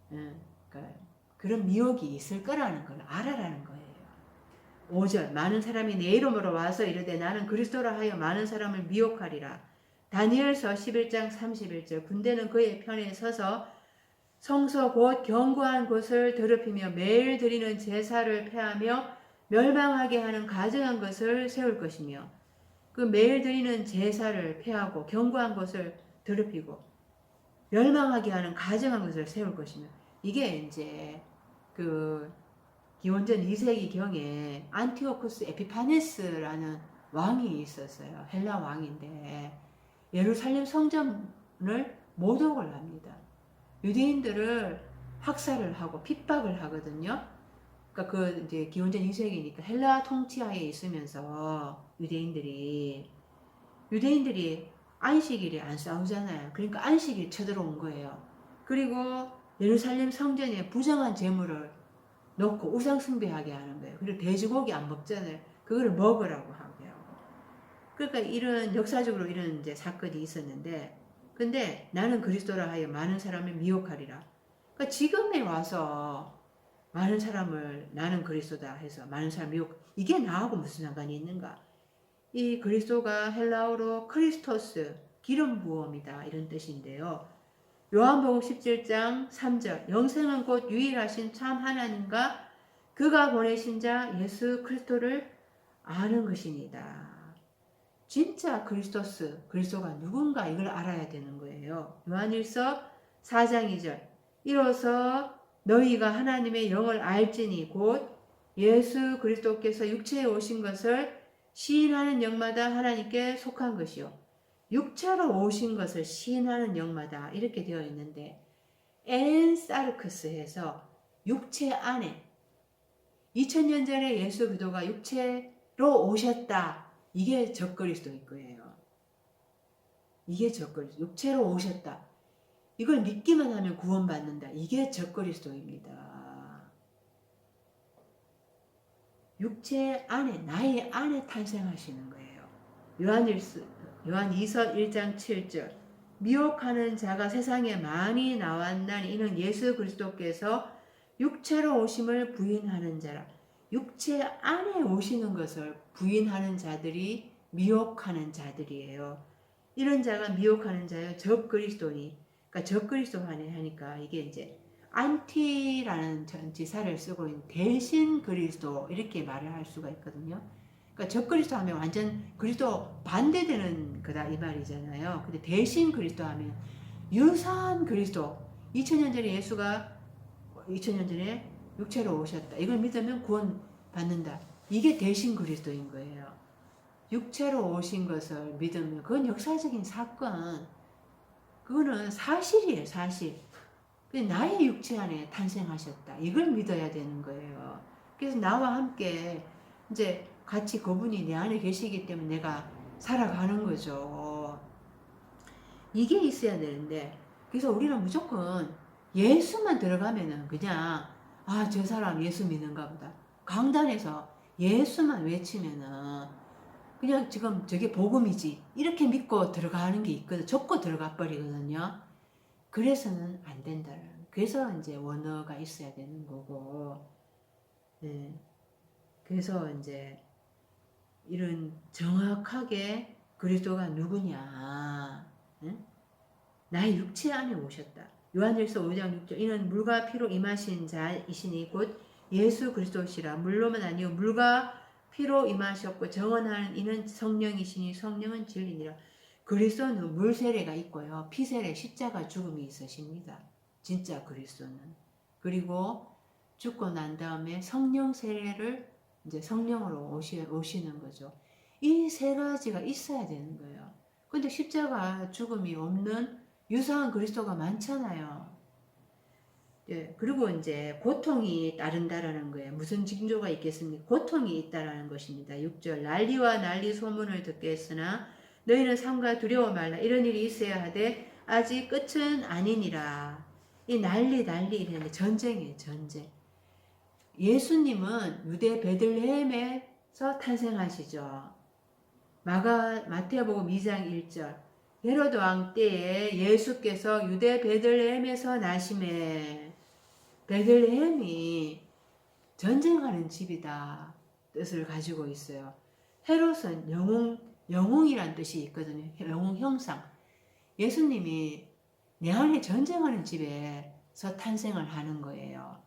그러니까 그런 미혹이 있을 거라는 걸 알아라는 거예요. 5절 많은 사람이 내 이름으로 와서 이르되 나는 그리스도라 하여 많은 사람을 미혹하리라. 다니엘서 11장 31절 군대는 그의 편에 서서 성서 곧 견고한 곳을 더럽히며 매일 드리는 제사를 폐하며 멸망하게 하는 가증한 것을 세울 것이며 그 매일 드리는 제사를 폐하고 견고한 곳을 더럽히고 멸망하게 하는 가증한 것을 세울 것이며 이게 이제 그 기원전 2세기 경에 안티오쿠스 에피파네스라는 왕이 있었어요. 헬라 왕인데 예루살렘 성전을 모독을 합니다. 유대인들을 학살을 하고 핍박을 하거든요. 그러니까 그 이제 기원전 2세기니까 헬라 통치하에 있으면서 유대인들이 안식일에 안 싸우잖아요. 그러니까 안식일 쳐들어온 거예요. 그리고 예루살렘 성전에 부정한 재물을 놓고 우상 숭배하게 하는 거예요. 그리고 돼지고기 안 먹잖아요. 그거를 먹으라고 하게 하고. 그러니까 이런 역사적으로 이런 이제 사건이 있었는데, 근데 나는 그리스도라 하여 많은 사람을 미혹하리라. 그러니까 지금에 와서 많은 사람을 나는 그리스도다 해서 많은 사람 미혹, 이게 나하고 무슨 상관이 있는가? 이 그리스도가 헬라어로 크리스토스, 기름 부음이다 이런 뜻인데요. 요한복음 17장 3절 영생은 곧 유일하신 참 하나님과 그가 보내신 자 예수 그리스도를 아는 것입니다. 진짜 그리스도가 누군가 이걸 알아야 되는 거예요. 요한일서 4장 2절 이로써 너희가 하나님의 영을 알지니 곧 예수 그리스도께서 육체에 오신 것을 시인하는 영마다 하나님께 속한 것이요 육체로 오신 것을 시인하는 영마다 이렇게 되어 있는데 엔사르크스에서 육체 안에 2000년 전에 예수 그리스도가 육체로 오셨다. 이게 적그리스도일 거예요. 이게 적그리스도. 육체로 오셨다. 이걸 믿기만 하면 구원받는다. 이게 적그리스도입니다. 육체 안에 나의 안에 탄생하시는 거예요. 요한 2서 1장 7절 미혹하는 자가 세상에 많이 나왔나니 이는 예수 그리스도께서 육체로 오심을 부인하는 자라. 육체 안에 오시는 것을 부인하는 자들이 미혹하는 자들이에요. 이런 자가 미혹하는 자여 적그리스도니. 그러니까 적그리스도 하니까 이게 이제 안티라는 전치사를 쓰고 있는 대신 그리스도 이렇게 말을 할 수가 있거든요. 그러니까 적그리스도 하면 완전 그리스도 반대되는 거다 이 말이잖아요. 근데 대신 그리스도 하면 유사한 그리스도 2000년 전에 예수가 2000년 전에 육체로 오셨다. 이걸 믿으면 구원 받는다. 이게 대신 그리스도인 거예요. 육체로 오신 것을 믿으면 그건 역사적인 사건. 그거는 사실이에요. 사실. 나의 육체 안에 탄생하셨다. 이걸 믿어야 되는 거예요. 그래서 나와 함께 이제 같이 그분이 내 안에 계시기 때문에 내가 살아가는 거죠. 이게 있어야 되는데 그래서 우리는 무조건 예수만 들어가면은 그냥 저 사람 예수 믿는가 보다. 강단에서 예수만 외치면은 그냥 지금 저게 복음이지 이렇게 믿고 들어가는 게 있거든. 접고 들어가 버리거든요. 그래서는 안 된다. 그래서 이제 원어가 있어야 되는 거고, 네. 그래서 이제 이런 정확하게 그리스도가 누구냐, 응? 나의 육체 안에 오셨다. 요한일서 5장 6절 이는 물과 피로 임하신 자이시니 곧 예수 그리스도시라. 물로만 아니요 물과 피로 임하셨고 정언하는 이는 성령이시니 성령은 진리니라. 그리스도는 물 세례가 있고요. 피 세례 십자가 죽음이 있으십니다. 진짜 그리스도는. 그리고 죽고 난 다음에 성령 세례를 이제 성령으로 오시는 거죠. 이 세 가지가 있어야 되는 거예요. 근데 십자가 죽음이 없는 유사한 그리스도가 많잖아요. 예, 그리고 이제 고통이 따른다라는 거예요. 무슨 징조가 있겠습니까? 고통이 있다라는 것입니다. 6절 난리와 난리 소문을 듣겠으나 너희는 삼가 두려워 말라. 이런 일이 있어야 하되 아직 끝은 아니니라. 이 난리 이랬는데 전쟁이에요. 전쟁. 예수님은 유대 베들레헴에서 탄생하시죠. 마태복음 2장 1절 헤로드 왕 때에 예수께서 유대 베들레헴에서 나심에 베들레헴이 전쟁하는 집이다. 뜻을 가지고 있어요. 헤롯은 영웅이란 뜻이 있거든요. 영웅 형상. 예수님이 내 안에 전쟁하는 집에서 탄생을 하는 거예요.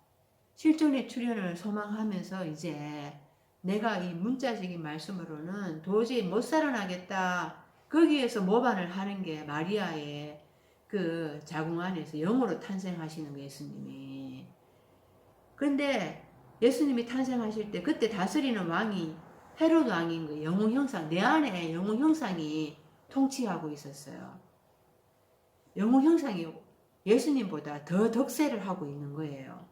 실존의 출현을 소망하면서 이제 내가 이 문자적인 말씀으로는 도저히 못 살아나겠다. 거기에서 모반을 하는 게 마리아의 그 자궁 안에서 영으로 탄생하시는 거 예수님이. 그런데 예수님이 탄생하실 때 그때 다스리는 왕이 헤롯 왕인 거예요. 영웅 형상. 내 안에 영웅 형상이 통치하고 있었어요. 영웅 형상이 예수님보다 더 덕세를 하고 있는 거예요.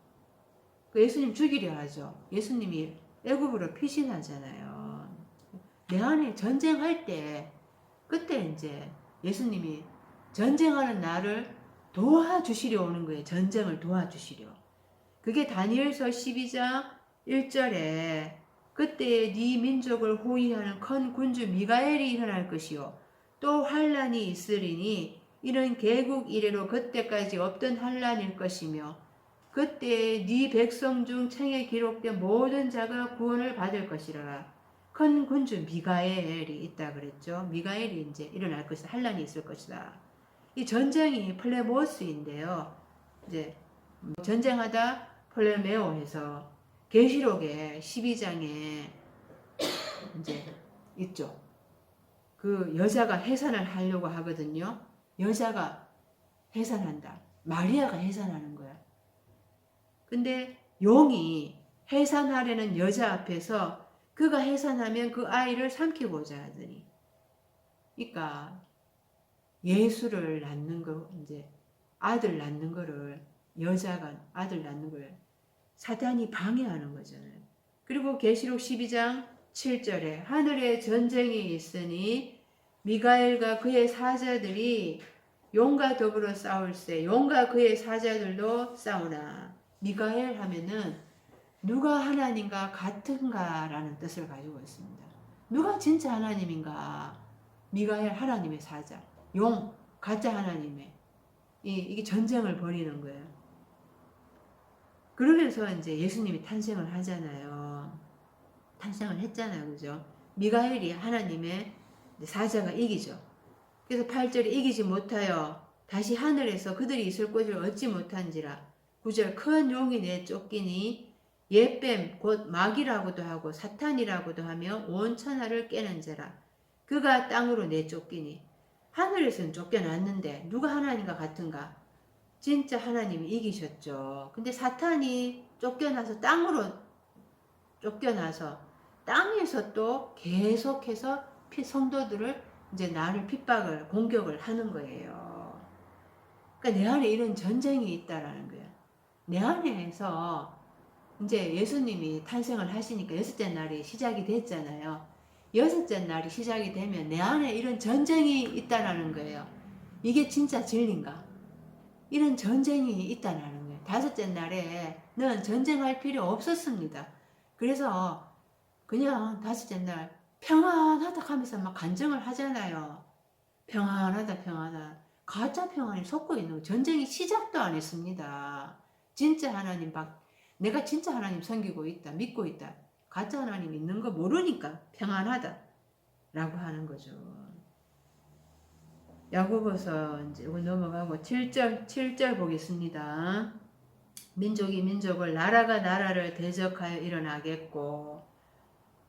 그 예수님 죽이려 하죠. 예수님이 애굽으로 피신하잖아요. 내 안에 전쟁할 때 그때 이제 예수님이 전쟁하는 나를 도와주시려 오는 거예요. 전쟁을 도와주시려. 그게 다니엘서 12장 1절에 그때 네 민족을 호위하는 큰 군주 미가엘이 일어날 것이요 또 환란이 있으리니 이는 개국 이래로 그때까지 없던 환란일 것이며 그때 네 백성 중 책에 기록된 모든 자가 구원을 받을 것이라. 큰 군주 미가엘이 있다 그랬죠. 미가엘이 이제 일어날 것이다. 환란이 있을 것이다. 이 전쟁이 플레모스인데요. 이제 전쟁하다 플레메오해서 계시록의 12장에 이제 있죠. 그 여자가 해산을 하려고 하거든요. 여자가 해산한다. 마리아가 해산하는 거야. 근데 용이 해산하려는 여자 앞에서 그가 해산하면 그 아이를 삼키고자 하더니, 그러니까 예수를 낳는 거, 이제 아들 낳는 거를, 여자가 아들 낳는 걸 사단이 방해하는 거잖아요. 그리고 계시록 12장 7절에 하늘에 전쟁이 있으니 미가엘과 그의 사자들이 용과 더불어 싸울세. 용과 그의 사자들도 싸우나. 미가엘 하면은 누가 하나님과 같은가라는 뜻을 가지고 있습니다. 누가 진짜 하나님인가? 미가엘 하나님의 사자. 용 가짜 하나님의. 이게 전쟁을 벌이는 거예요. 그러면서 이제 예수님이 탄생을 하잖아요. 탄생을 했잖아요. 그죠? 미가엘이 하나님의 사자가 이기죠. 그래서 8절에 이기지 못하여 다시 하늘에서 그들이 있을 곳을 얻지 못한지라. 9절 큰 용이 내쫓기니 옛뱀 곧 마귀라고도 하고 사탄이라고도 하며 온 천하를 깨는 자라. 그가 땅으로 내쫓기니 하늘에서는 쫓겨났는데 누가 하나님과 같은가? 진짜 하나님이 이기셨죠. 근데 사탄이 쫓겨나서 땅으로 쫓겨나서 땅에서 또 계속해서 성도들을 이제 나를 핍박을 공격을 하는 거예요. 그러니까 내 안에 이런 전쟁이 있다라는 거예요. 내 안에서 이제 예수님이 탄생을 하시니까 여섯째 날이 시작이 됐잖아요. 여섯째 날이 시작이 되면 내 안에 이런 전쟁이 있다라는 거예요. 이게 진짜 진리인가? 이런 전쟁이 있다라는 거예요. 다섯째 날에는 전쟁할 필요 없었습니다. 그래서 그냥 다섯째 날 평안하다 하면서 막 간증을 하잖아요. 평안하다 평안하다. 가짜 평안이 섞고 있는 거. 전쟁이 시작도 안 했습니다. 진짜 하나님 내가 진짜 하나님 섬기고 있다. 믿고 있다. 가짜 하나님 있는 거 모르니까 평안하다 라고 하는 거죠. 야고보서 이제 넘어가고 7절 보겠습니다. 민족이 민족을 나라가 나라를 대적하여 일어나겠고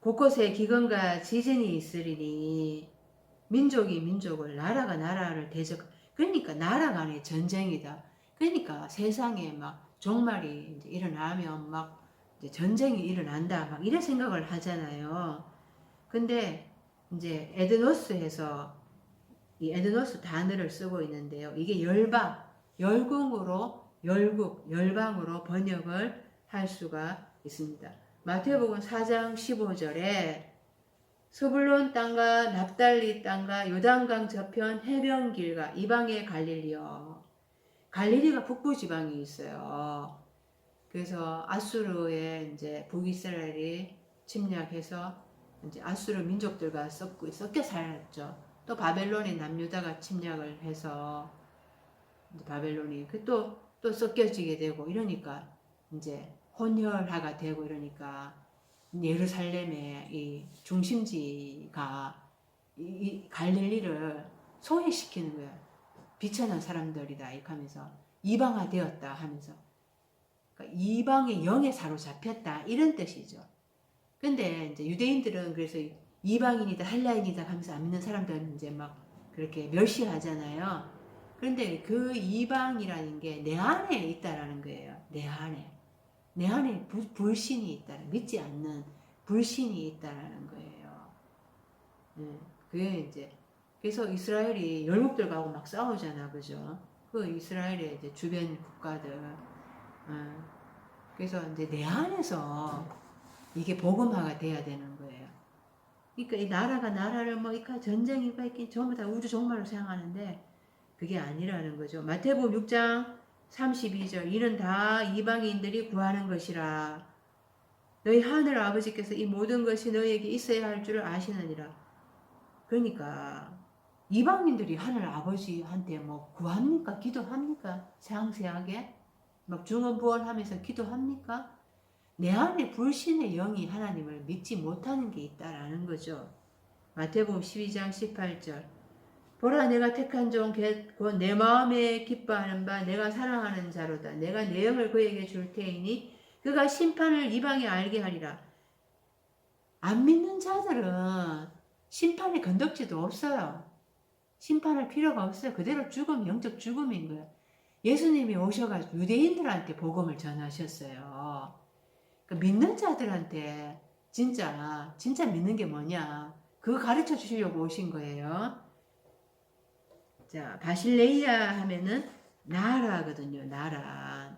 곳곳에 기근과 지진이 있으리니 민족이 민족을 나라가 나라를 그러니까 나라 간의 전쟁이다. 그러니까 세상에 막 종말이 이제 일어나면 막 이제 전쟁이 일어난다 막 이런 생각을 하잖아요. 근데 이제 에드노스에서 이 에드노스 단어를 쓰고 있는데요. 이게 열방으로 번역을 할 수가 있습니다. 마태복음 4장 15절에 스불론 땅과 납달리 땅과 요단강 저편 해변길과 이방의 갈릴리요. 갈릴리가 북부 지방이 있어요. 그래서 아수르의 이제 북이스라엘이 침략해서 이제 아수르 민족들과 섞여 살았죠. 또 바벨론의 남유다가 침략을 해서 이제 바벨론이 또 섞여지게 되고 이러니까 이제 혼혈화가 되고 이러니까 예루살렘의 이 중심지가 이 갈릴리를 소외시키는 거예요. 비천한 사람들이다 이렇게 하면서 이방화 되었다 하면서, 그러니까 이방의 영에 사로잡혔다 이런 뜻이죠. 근데 이제 유대인들은 그래서 이방인이다 헬라인이다 하면서 안 믿는 사람들은 이제 막 그렇게 멸시하잖아요. 그런데 그 이방이라는 게 내 안에 있다라는 거예요. 내 안에. 내 안에 불신이 있다. 믿지 않는 불신이 있다라는 거예요. 그게 이제, 그래서 이스라엘이 열국들하고 막 싸우잖아. 그죠? 그 이스라엘의 이제 주변 국가들. 그래서 이제 내 안에서 이게 복음화가 돼야 되는 거예요. 그러니까 이 나라가 나라를 뭐 이까 전쟁이가 있긴 전부 다 우주 종말로 생각하는데 그게 아니라는 거죠. 마태복음 6장 32절 이는 다 이방인들이 구하는 것이라. 너희 하늘 아버지께서 이 모든 것이 너희에게 있어야 할 줄을 아시느니라. 그러니까 이방인들이 하늘 아버지한테 뭐 구합니까? 기도합니까? 상세하게? 막 중언부언하면서 기도합니까? 내 안에 불신의 영이 하나님을 믿지 못하는 게 있다라는 거죠. 마태복음 12장 18절 보라 내가 택한 종 곧 내 마음에 기뻐하는 바 내가 사랑하는 자로다. 내가 내 영을 그에게 줄 테이니 그가 심판을 이방에 알게 하리라. 안 믿는 자들은 심판의 건덕지도 없어요. 심판할 필요가 없어요. 그대로 죽음, 영적 죽음인 거예요. 예수님이 오셔가지고 유대인들한테 복음을 전하셨어요. 그러니까 믿는 자들한테 진짜 믿는 게 뭐냐 그거 가르쳐 주시려고 오신 거예요. 자, 바실레이아 하면은 나라거든요. 나라.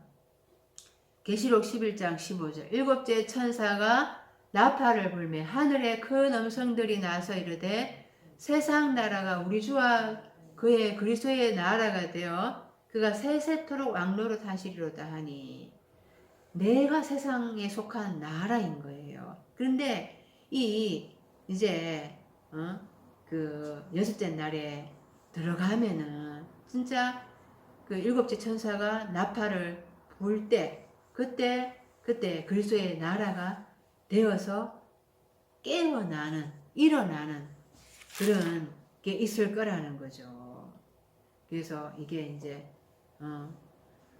계시록 11장 15절 일곱째 천사가 나팔을 불매 하늘에 큰 음성들이 나서 이르되 세상 나라가 우리 주와 그의 그리스도의 나라가 되어 그가 세세토록 왕노릇 하시리로다 하니, 내가 세상에 속한 나라인 거예요. 그런데 이제 그 여섯째 날에 들어가면은 진짜 그 일곱째 천사가 나팔을 불 때 그때 그리스도의 나라가 되어서 깨어나는 일어나는 그런 게 있을 거라는 거죠. 그래서 이게 이제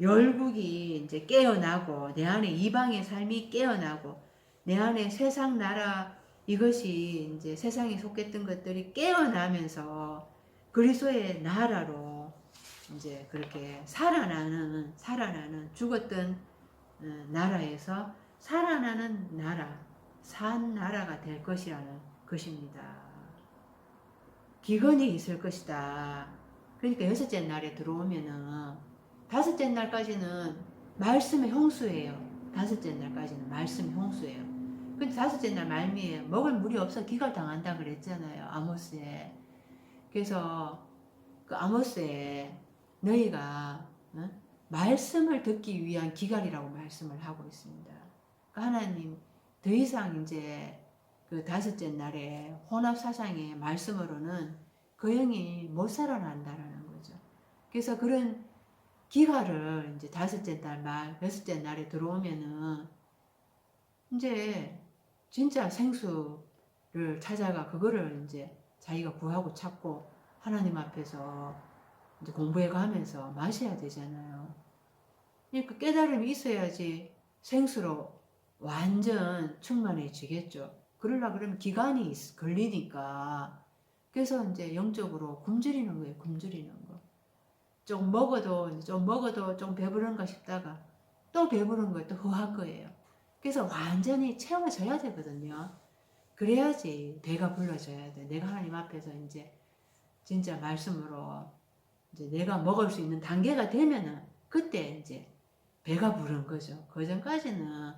열국이 이제 깨어나고 내 안에 이방의 삶이 깨어나고 내 안에 세상 나라 이것이 이제 세상에 속했던 것들이 깨어나면서 그리스도의 나라로 이제 그렇게 살아나는 죽었던 나라에서 살아나는 나라, 산 나라가 될 것이라는 것입니다. 기근이 있을 것이다. 그러니까 여섯째 날에 들어오면은 다섯째 날까지는 말씀의 홍수예요. 다섯째 날까지는 말씀의 홍수예요. 근데 다섯째 날 말미에 먹을 물이 없어 기갈당한다 그랬잖아요. 아모스에. 그래서 그 아모스에 너희가 말씀을 듣기 위한 기갈이라고 말씀을 하고 있습니다. 그러니까 하나님 더 이상 이제 그 다섯째 날에 혼합사상의 말씀으로는 그 영이 못 살아난다라는 거죠. 그래서 그런 기갈을 이제 다섯째 날 말, 여섯째 날에 들어오면은 이제 진짜 생수를 찾아가 그거를 이제 자기가 구하고 찾고 하나님 앞에서 이제 공부해 가면서 마셔야 되잖아요. 그러니까 깨달음이 있어야지 생수로 완전 충만해지겠죠. 그러려 그러면 기간이 걸리니까. 그래서 이제 영적으로 굶주리는 거예요. 굶주리는 거. 좀 먹어도 좀 배부른가 싶다가 또 배부른 거예요. 또 허할 거예요. 그래서 완전히 채워져야 되거든요. 그래야지 배가 불러져야 돼. 내가 하나님 앞에서 이제 진짜 말씀으로 이제 내가 먹을 수 있는 단계가 되면은 그때 이제 배가 부른 거죠. 그 전까지는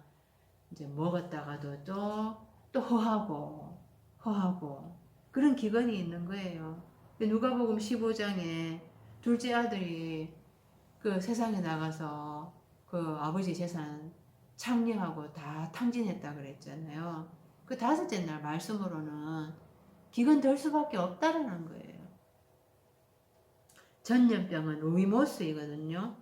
이제 먹었다가도 또 허하고 그런 기근이 있는 거예요. 누가복음 15장에 둘째 아들이 그 세상에 나가서 그 아버지 재산 창녀하고 다 탕진했다 그랬잖아요. 그 다섯째 날 말씀으로는 기근 될 수밖에 없다라는 거예요. 전염병은 루이모스이거든요.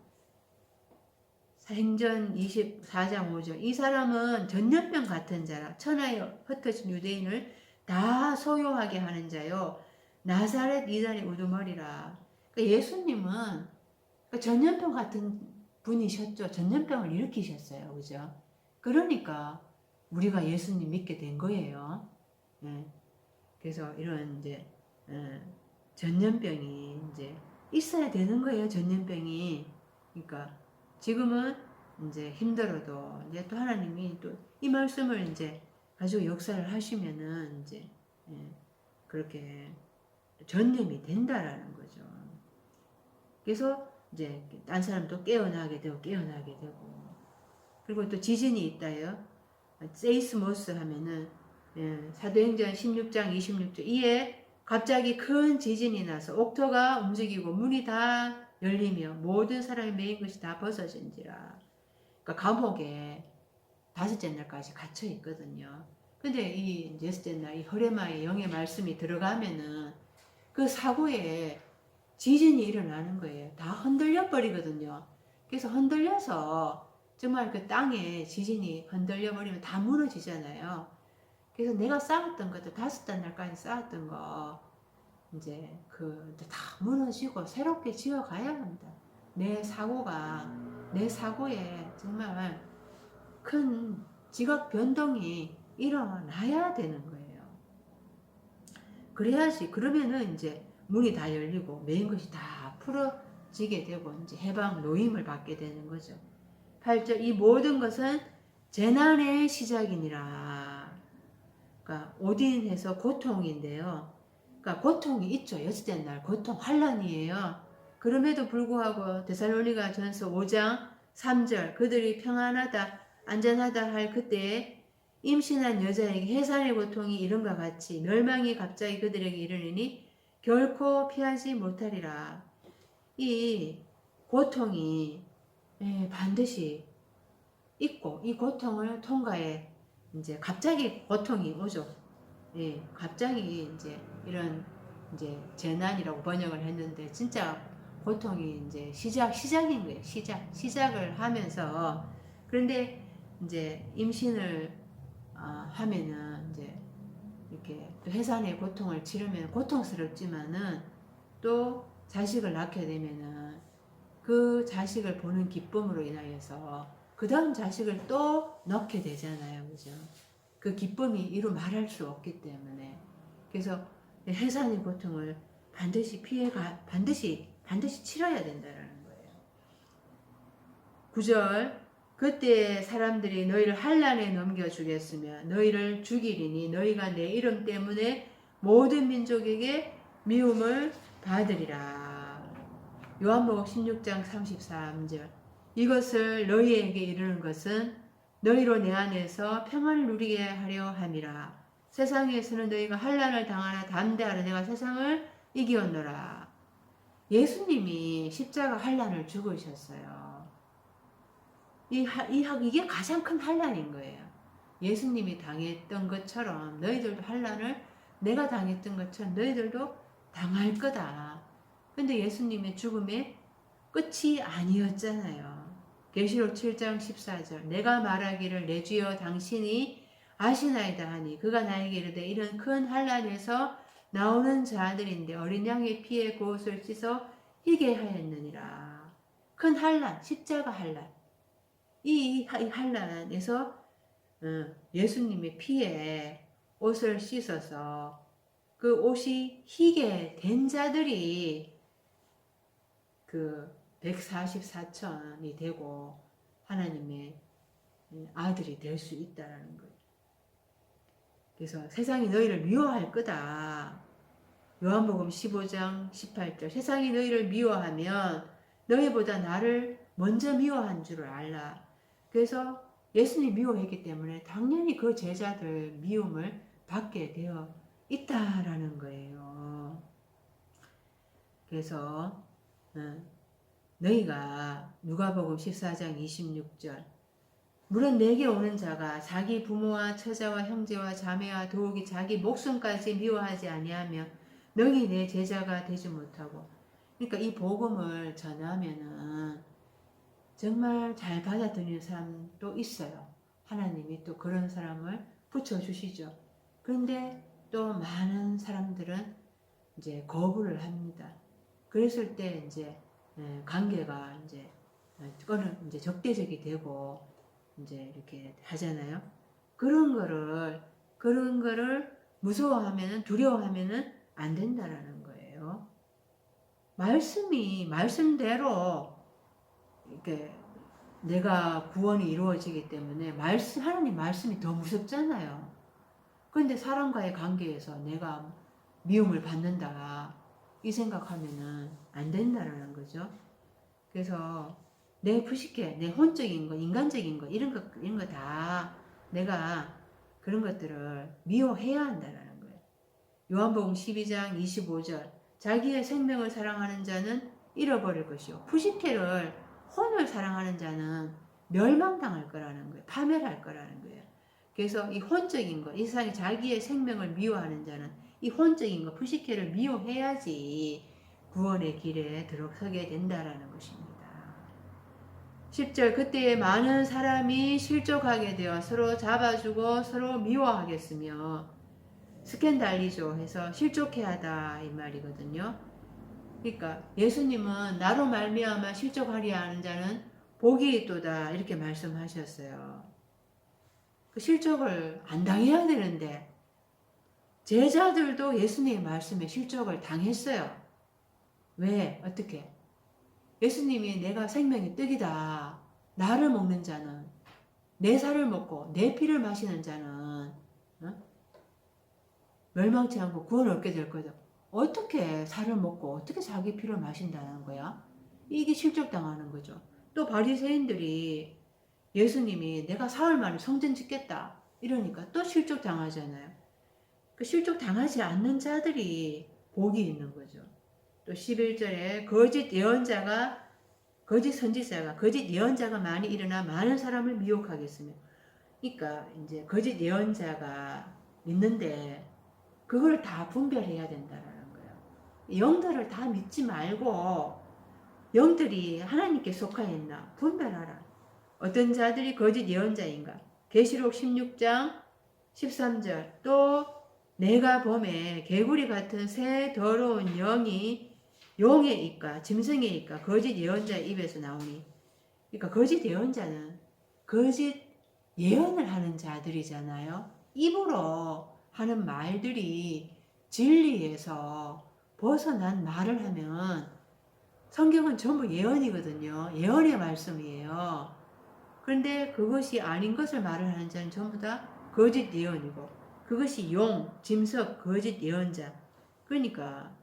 행전 24장 5절. 이 사람은 전염병 같은 자라 천하에 흩어진 유대인을 다 소유하게 하는 자요. 나사렛 이단의 우두머리라. 그러니까 예수님은 그러니까 전염병 같은 분이셨죠. 전염병을 일으키셨어요. 그죠? 그러니까 우리가 예수님 믿게 된 거예요. 네. 그래서 이런 이제 전염병이 이제 있어야 되는 거예요. 전염병이. 그러니까 지금은 이제 힘들어도 이제 또 하나님이 또 이 말씀을 이제 가지고 역사를 하시면은 이제 그렇게 전염이 된다라는 거죠. 그래서 이제 딴 사람도 깨어나게 되고 그리고 또 지진이 있다요. 세이스모스 하면은 사도행전 16장 26절 이에 갑자기 큰 지진이 나서 옥토가 움직이고 문이 다 열리며 모든 사람이 매인 것이 다 벗어진지라. 그러니까 감옥에 5째 날까지 갇혀 있거든요. 근데 이 여섯째 날 이 허레마의 영의 말씀이 들어가면은 그 사고에 지진이 일어나는 거예요. 다 흔들려 버리거든요. 그래서 흔들려서 정말 그 땅에 지진이 흔들려 버리면 다 무너지잖아요. 그래서 내가 쌓았던 것도 5째 날까지 쌓았던 거 이제 그 다 무너지고 새롭게 지어가야 합니다. 내 사고에 정말 큰 지각 변동이 일어나야 되는 거예요. 그래야지 그러면은 이제 문이 다 열리고 매인 것이 다 풀어지게 되고 이제 해방 노임을 받게 되는 거죠. 8절 이 모든 것은 재난의 시작이니라. 그러니까 오딘해서 고통인데요. 그러니까 고통이 있죠. 6째 날 고통 환란이에요. 그럼에도 불구하고 데살로니가 전서 5장 3절 그들이 평안하다 안전하다 할 그때에 임신한 여자에게 해산의 고통이 이른과 같이 멸망이 갑자기 그들에게 이르니 결코 피하지 못하리라. 이 고통이 반드시 있고 이 고통을 통과해 이제 갑자기 고통이 오죠. 갑자기 이제 이런 이제 재난이라고 번역을 했는데 진짜 고통이 이제 시작인 거예요. 시작을 하면서 그런데 이제 임신을 하면은 이제 이렇게 또 해산의 고통을 치르면 고통스럽지만은 또 자식을 낳게 되면은 그 자식을 보는 기쁨으로 인하여서 그 다음 자식을 또 낳게 되잖아요. 그죠? 그 기쁨이 이루 말할 수 없기 때문에 그래서 해산의 고통을 반드시 반드시 치러야 된다는 거예요. 9절 그때 사람들이 너희를 환난에 넘겨주겠으며 너희를 죽이리니 너희가 내 이름 때문에 모든 민족에게 미움을 받으리라. 요한복음 16장 33절 이것을 너희에게 이르는 것은 너희로 내 안에서 평안을 누리게 하려 함이라. 세상에서는 너희가 환난을 당하나 담대하라. 내가 세상을 이기었노라. 예수님이 십자가 환난을 죽으셨어요. 이게 가장 큰 환난인 거예요. 예수님이 당했던 것처럼 너희들도 환난을 내가 당했던 것처럼 너희들도 당할 거다. 근데 예수님의 죽음의 끝이 아니었잖아요. 계시록 7장 14절 내가 말하기를 내 주여 당신이 아시나이다 하니 그가 나에게 이르되 이런 큰 환난에서 나오는 자들인데 어린 양의 피에 그 옷을 씻어 희게 하였느니라. 큰 환난, 십자가 환난. 이 환난에서 예수님의 피에 옷을 씻어서 그 옷이 희게 된 자들이 그 144천이 되고 하나님의 아들이 될 수 있다는 거예요. 그래서 세상이 너희를 미워할 거다. 요한복음 15장 18절 세상이 너희를 미워하면 너희보다 나를 먼저 미워한 줄을 알라. 그래서 예수님 미워했기 때문에 당연히 그 제자들 미움을 받게 되어 있다라는 거예요. 그래서 너희가 누가복음 14장 26절 물은 내게 오는 자가 자기 부모와 처자와 형제와 자매와 더욱이 자기 목숨까지 미워하지 아니하면 너희 내 제자가 되지 못하고 그러니까 이 복음을 전하면은 정말 잘 받아들이는 사람도 있어요. 하나님이 또 그런 사람을 붙여주시죠. 그런데 또 많은 사람들은 이제 거부를 합니다. 그랬을 때 이제 관계가 이제 그거는 이제 적대적이 되고 이제 이렇게 하잖아요. 그런 거를 무서워하면은 두려워하면은 안 된다라는 거예요. 말씀대로 이렇게 내가 구원이 이루어지기 때문에 하나님 말씀이 더 무섭잖아요. 그런데 사람과의 관계에서 내가 미움을 받는다 이 생각하면은 안 된다라는 거죠. 그래서 내 부식해, 내 혼적인 거, 인간적인 거 이런 거 다 내가 그런 것들을 미워해야 한다라는 거예요. 요한복음 12장 25절 자기의 생명을 사랑하는 자는 잃어버릴 것이요 푸시케를 혼을 사랑하는 자는 멸망당할 거라는 거예요. 파멸할 거라는 거예요. 그래서 이 혼적인 거, 이 세상에 자기의 생명을 미워하는 자는 이 혼적인 거, 푸시케를 미워해야지 구원의 길에 들어서게 된다라는 것입니다. 10절 그때에 많은 사람이 실족하게 되어 서로 잡아주고 서로 미워하겠으며 스캔달리죠 해서 실족해하다 이 말이거든요. 그러니까 예수님은 나로 말미암아 실족하리야 하는 자는 복이 있도다 이렇게 말씀하셨어요. 그 실족을 안 당해야 되는데 제자들도 예수님의 말씀에 실족을 당했어요. 왜? 어떻게? 예수님이 내가 생명의 떡이다. 나를 먹는 자는 내 살을 먹고 내 피를 마시는 자는 멸망치 않고 구원을 얻게 될 거다. 어떻게 살을 먹고 어떻게 자기 피를 마신다는 거야? 이게 실족당하는 거죠. 또 바리새인들이 예수님이 내가 사흘 만에 성전 짓겠다 이러니까 또 실족당하잖아요. 그 실족당하지 않는 자들이 복이 있는 거죠. 또 11절에 거짓 선지자가 거짓 예언자가 많이 일어나 많은 사람을 미혹하겠으며 그러니까 이제 거짓 예언자가 있는데 그걸 다 분별해야 된다는 거예요. 영들을 다 믿지 말고 영들이 하나님께 속하였나 분별하라. 어떤 자들이 거짓 예언자인가? 계시록 16장 13절 또 내가 봄에 개구리 같은 새 더러운 영이 용의 입과 짐승의 입과 거짓 예언자의 입에서 나오니 그러니까 거짓 예언자는 거짓 예언을 하는 자들이잖아요. 입으로 하는 말들이 진리에서 벗어난 말을 하면 성경은 전부 예언이거든요. 예언의 말씀이에요. 그런데 그것이 아닌 것을 말을 하는 자는 전부 다 거짓 예언이고 그것이 용, 짐승, 거짓 예언자. 그러니까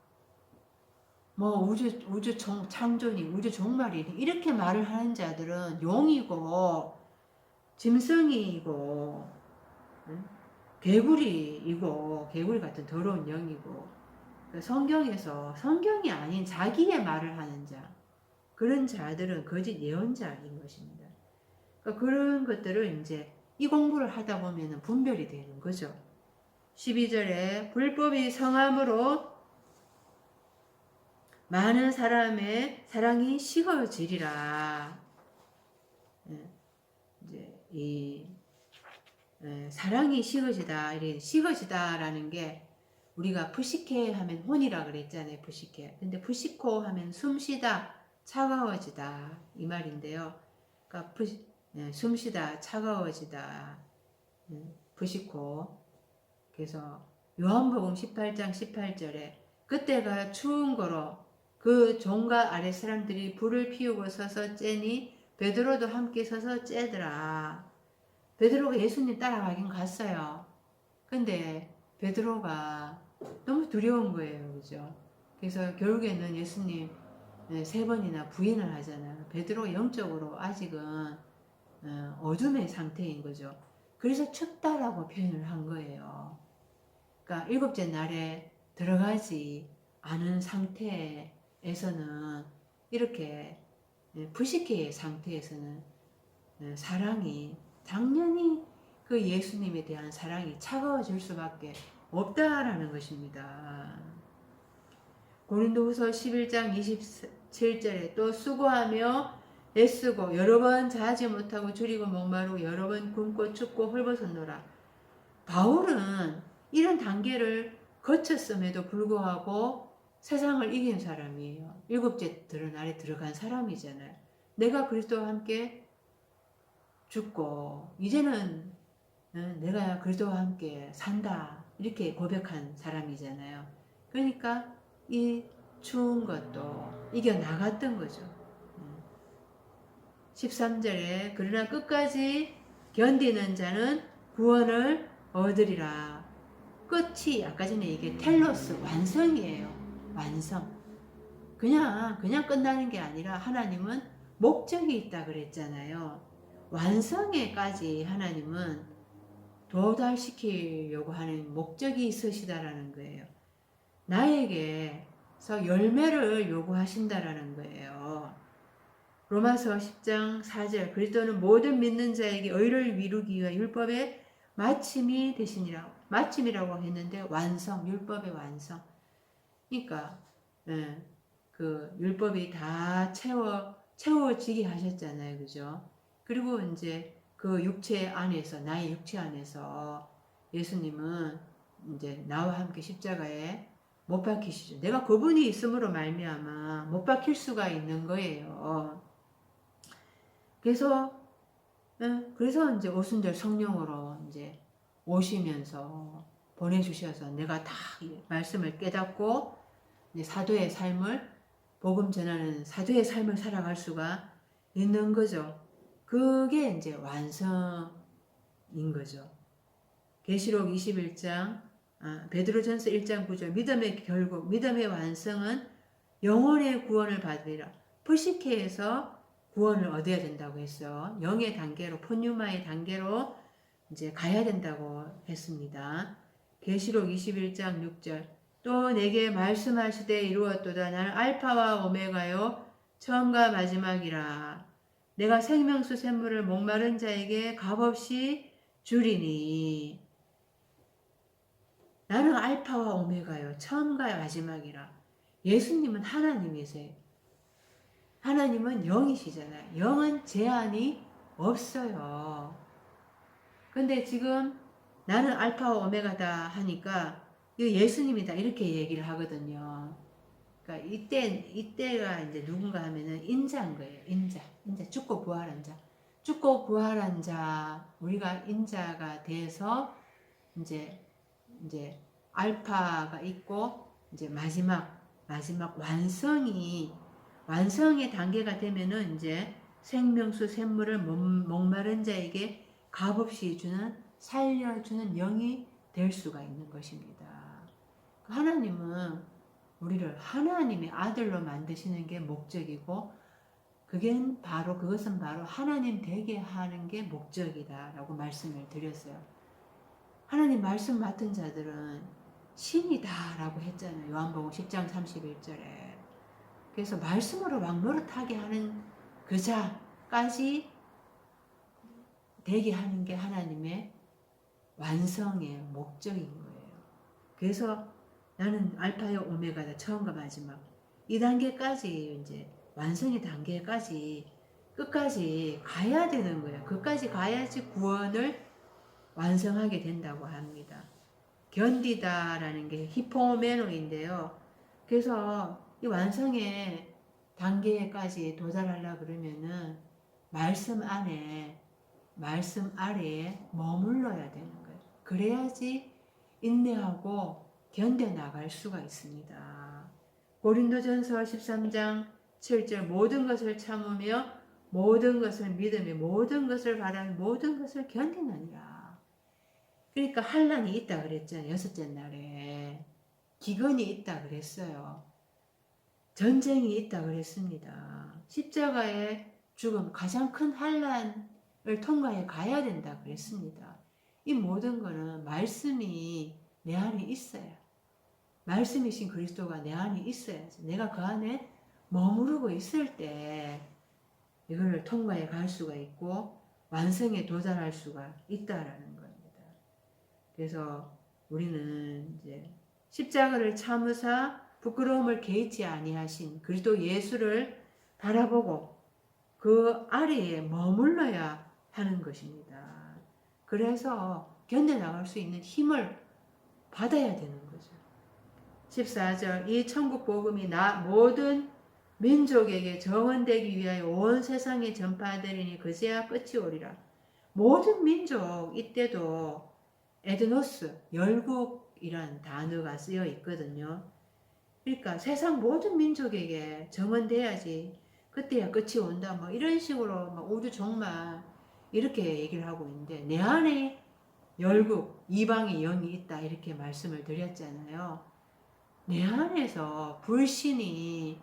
뭐 우주 창조니 우주 종말이니 이렇게 말을 하는 자들은 용이고 짐승이고 개구리이고 개구리 같은 더러운 영이고 성경이 아닌 자기의 말을 하는 자 그런 자들은 거짓 예언자인 것입니다. 그러니까 그런 것들을 이제 이 공부를 하다 보면 분별이 되는 거죠. 12절에 불법이 성함으로 많은 사람의 사랑이 식어지리라. 이제 이 사랑이 식어지다라는 게 우리가 푸시케 하면 혼이라 그랬잖아요. 푸시케. 근데 푸시코 하면 숨쉬다, 차가워지다 이 말인데요. 그러니까 숨쉬다, 차가워지다, 푸시코. 그래서 요한복음 18장 18절에 그때가 추운 거로 그 종과 아랫 사람들이 불을 피우고 서서 째니 베드로도 함께 서서 째더라. 베드로가 예수님 따라가긴 갔어요. 근데 베드로가 너무 두려운 거예요. 그죠? 그래서 결국에는 예수님 3번이나 부인을 하잖아요. 베드로가 영적으로 아직은 어둠의 상태인 거죠. 그래서 춥다라고 표현을 한 거예요. 그러니까 7째 날에 들어가지 않은 상태에서는 이렇게 부식의 상태에서는 사랑이 당연히 그 예수님에 대한 사랑이 차가워질 수밖에 없다라는 것입니다. 고린도후서 11장 27절에 또 수고하며 애쓰고 여러 번 자지 못하고 줄이고 목마르고 여러 번 굶고 춥고 헐벗었노라. 바울은 이런 단계를 거쳤음에도 불구하고 세상을 이긴 사람이에요. 일곱째 들은 아래 들어간 사람이잖아요. 내가 그리스도와 함께 죽고 이제는 내가 그리스도와 함께 산다 이렇게 고백한 사람이잖아요. 그러니까 이 추운 것도 이겨나갔던 거죠. 13절에 그러나 끝까지 견디는 자는 구원을 얻으리라. 끝이 아까 전에 이게 텔로스 완성이에요. 완성. 그냥 끝나는 게 아니라 하나님은 목적이 있다 그랬잖아요. 완성에까지 하나님은 도달시키려고 하는 목적이 있으시다라는 거예요. 나에게서 열매를 요구하신다라는 거예요. 로마서 10장 4절 그리스도는 모든 믿는 자에게 의를 이루기 위해 율법의 마침이 되시니라. 마침이라고 했는데 완성, 율법의 완성. 그러니까 그 율법이 다 채워지게 하셨잖아요, 그죠? 그리고 이제 그 육체 안에서 나의 육체 안에서 예수님은 이제 나와 함께 십자가에 못 박히시죠. 내가 그분이 있음으로 말미암아 못 박힐 수가 있는 거예요. 그래서 이제 오순절 성령으로 이제 오시면서 보내주셔서 내가 다 말씀을 깨닫고 이제 사도의 삶을 복음 전하는 사도의 삶을 살아갈 수가 있는 거죠. 그게 이제 완성인 거죠. 계시록 21장, 베드로전서 1장 9절 믿음의 결국, 믿음의 완성은 영혼의 구원을 받으리라. 프시케에서 구원을 얻어야 된다고 했어. 영의 단계로, 폰유마의 단계로 이제 가야 된다고 했습니다. 계시록 21장 6절 또 내게 말씀하시되 이루었도다. 나는 알파와 오메가요 처음과 마지막이라. 내가 생명수 샘물을 목마른 자에게 값없이 주리니. 나는 알파와 오메가요 처음과 마지막이라. 예수님은 하나님이세요. 하나님은 영이시잖아요. 영은 제한이 없어요. 근데 지금 나는 알파와 오메가다 하니까 이거 예수님이다 이렇게 얘기를 하거든요. 그러니까 이때가 이제 누군가 하면은 인자인 거예요. 인자 죽고 부활한 자. 죽고 부활한 자 우리가 인자가 돼서 이제 알파가 있고 이제 마지막 완성의 단계가 되면은 이제 생명수 샘물을 목마른 자에게 값없이 주는 살려주는 영이 될 수가 있는 것입니다. 하나님은 우리를 하나님의 아들로 만드시는 게 목적이고 그것은 바로 하나님 되게 하는 게 목적이다라고 말씀을 드렸어요. 하나님 말씀 맡은 자들은 신이다라고 했잖아요. 요한복음 10장 31절에. 그래서 말씀으로 왕노릇하게 하는 그 자까지 되게 하는 게 하나님의 완성의 목적인 거예요. 그래서 나는 알파요 오메가다 처음과 마지막 이 단계까지 이제 완성의 단계까지 끝까지 가야 되는 거예요. 끝까지 가야지 구원을 완성하게 된다고 합니다. 견디다라는 게 히포메노인데요. 그래서 이 완성의 단계까지 도달하려 그러면은 말씀 아래에 머물러야 되는 거예요. 그래야지 인내하고 견뎌나갈 수가 있습니다. 고린도전서 13장 7절 모든 것을 참으며 모든 것을 믿으며 모든 것을 바라며 모든 것을 견디느니라. 그러니까 환난이 있다 그랬잖아요. 여섯째 날에 기근이 있다 그랬어요. 전쟁이 있다 그랬습니다. 십자가의 죽음 가장 큰 환난을 통과해 가야 된다 그랬습니다. 이 모든 거는 말씀이 내 안에 있어야, 말씀이신 그리스도가 내 안에 있어야지. 내가 그 안에 머무르고 있을 때 이걸 통과해 갈 수가 있고 완성에 도달할 수가 있다라는 겁니다. 그래서 우리는 이제 십자가를 참으사 부끄러움을 개의치 아니하신 그리스도 예수를 바라보고 그 아래에 머물러야 하는 것입니다. 그래서 견뎌나갈 수 있는 힘을 받아야 되는 거죠. 14절 이 천국 복음이 모든 민족에게 정언되기 위하여 온 세상에 전파되리니 그제야 끝이 오리라. 모든 민족 이때도 에드노스 열국이란 단어가 쓰여 있거든요. 그러니까 세상 모든 민족에게 정언돼야지 그때야 끝이 온다 뭐 이런 식으로 막 우주 종말 이렇게 얘기를 하고 있는데 내 안에 열국 이방의 영이 있다 이렇게 말씀을 드렸잖아요. 내 안에서 불신이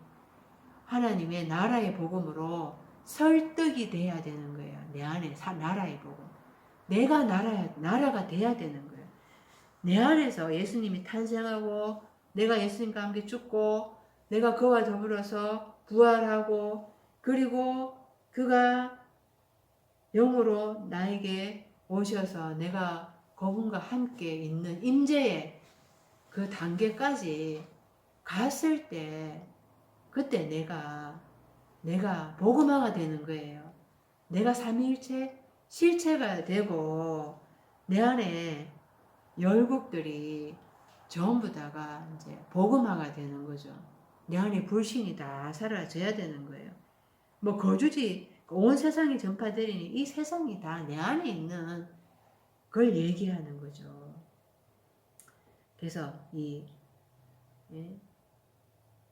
하나님의 나라의 복음으로 설득이 돼야 되는 거예요. 내 안에 나라의 복음. 내가 나라가 돼야 되는 거예요. 내 안에서 예수님이 탄생하고 내가 예수님과 함께 죽고 내가 그와 더불어서 부활하고 그리고 그가 영으로 나에게 오셔서 내가 그분과 함께 있는 임재의 그 단계까지 갔을 때 그때 내가 복음화가 되는 거예요. 내가 삼위일체 실체가 되고 내 안에 열국들이 전부 다가 이제 복음화가 되는 거죠. 내 안에 불신이 다 사라져야 되는 거예요. 뭐 거주지 온 세상이 전파되리니 이 세상이 다 내 안에 있는 걸 얘기하는 거죠. 그래서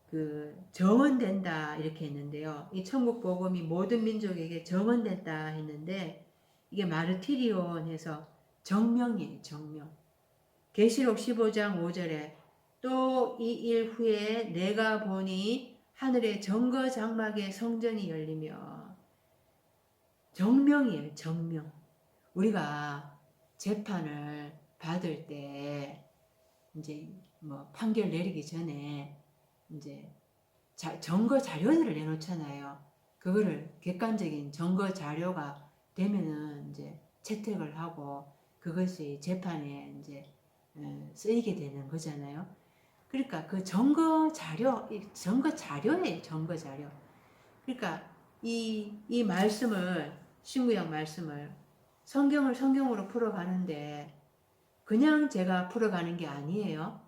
그 정언된다 이렇게 했는데요. 이 천국 복음이 모든 민족에게 정언됐다 했는데 이게 마르티리온에서 정명이에요. 정명. 계시록 15장 5절에 또 이 일 후에 내가 보니 하늘의 정거 장막의 성전이 열리며 정명이에요. 정명. 우리가 재판을 받을 때 이제 뭐 판결 내리기 전에 이제 증거 자료들을 내놓잖아요. 그거를 객관적인 증거 자료가 되면은 이제 채택을 하고 그것이 재판에 이제 쓰이게 되는 거잖아요. 그러니까 그 증거 자료예요. 증거 자료. 그러니까 이 말씀을 신구약 말씀을 성경으로 풀어가는데 그냥 제가 풀어가는 게 아니에요.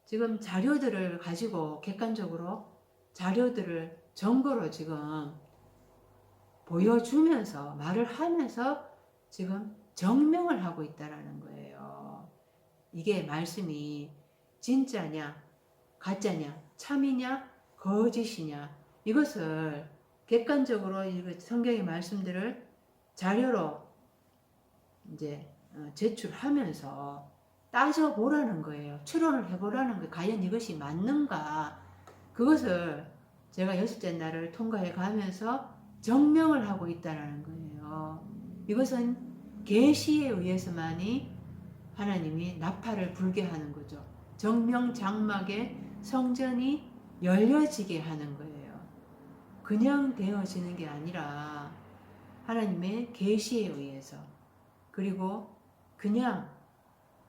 지금 자료들을 가지고 객관적으로 자료들을 증거로 지금 보여주면서 말을 하면서 지금 증명을 하고 있다라는 거예요. 이게 말씀이 진짜냐, 가짜냐, 참이냐, 거짓이냐 이것을 객관적으로 성경의 말씀들을 자료로 이제 제출하면서 따져보라는 거예요. 추론을 해보라는 거예요. 과연 이것이 맞는가? 그것을 제가 6째 날을 통과해 가면서 증명을 하고 있다는 거예요. 이것은 계시에 의해서만이 하나님이 나팔을 불게 하는 거죠. 정명 장막의 성전이 열려지게 하는 거예요. 그냥 되어지는 게 아니라 하나님의 계시에 의해서 그리고 그냥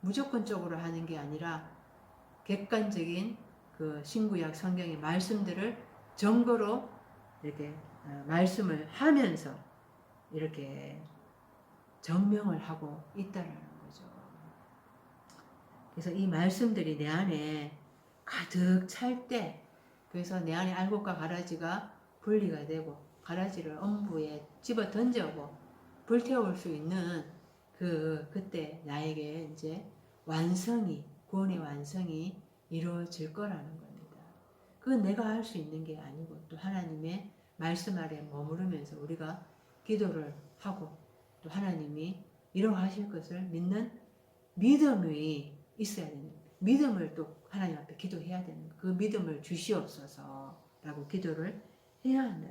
무조건적으로 하는 게 아니라 객관적인 그 신구약 성경의 말씀들을 증거로 이렇게 말씀을 하면서 이렇게 증명을 하고 있다는 거죠. 그래서 이 말씀들이 내 안에 가득 찰 때 그래서 내 안에 알곡과 가라지가 분리가 되고 가라지를 엄부에 집어 던져고 불태울 수 있는 그때 나에게 이제 구원의 완성이 이루어질 거라는 겁니다. 그건 내가 할 수 있는 게 아니고 또 하나님의 말씀 아래 머무르면서 우리가 기도를 하고 또 하나님이 이루어하실 것을 믿는 믿음이 있어야 되는 거예요. 믿음을 또 하나님 앞에 기도해야 되는 거예요. 그 믿음을 주시옵소서라고 기도를 해야 한다.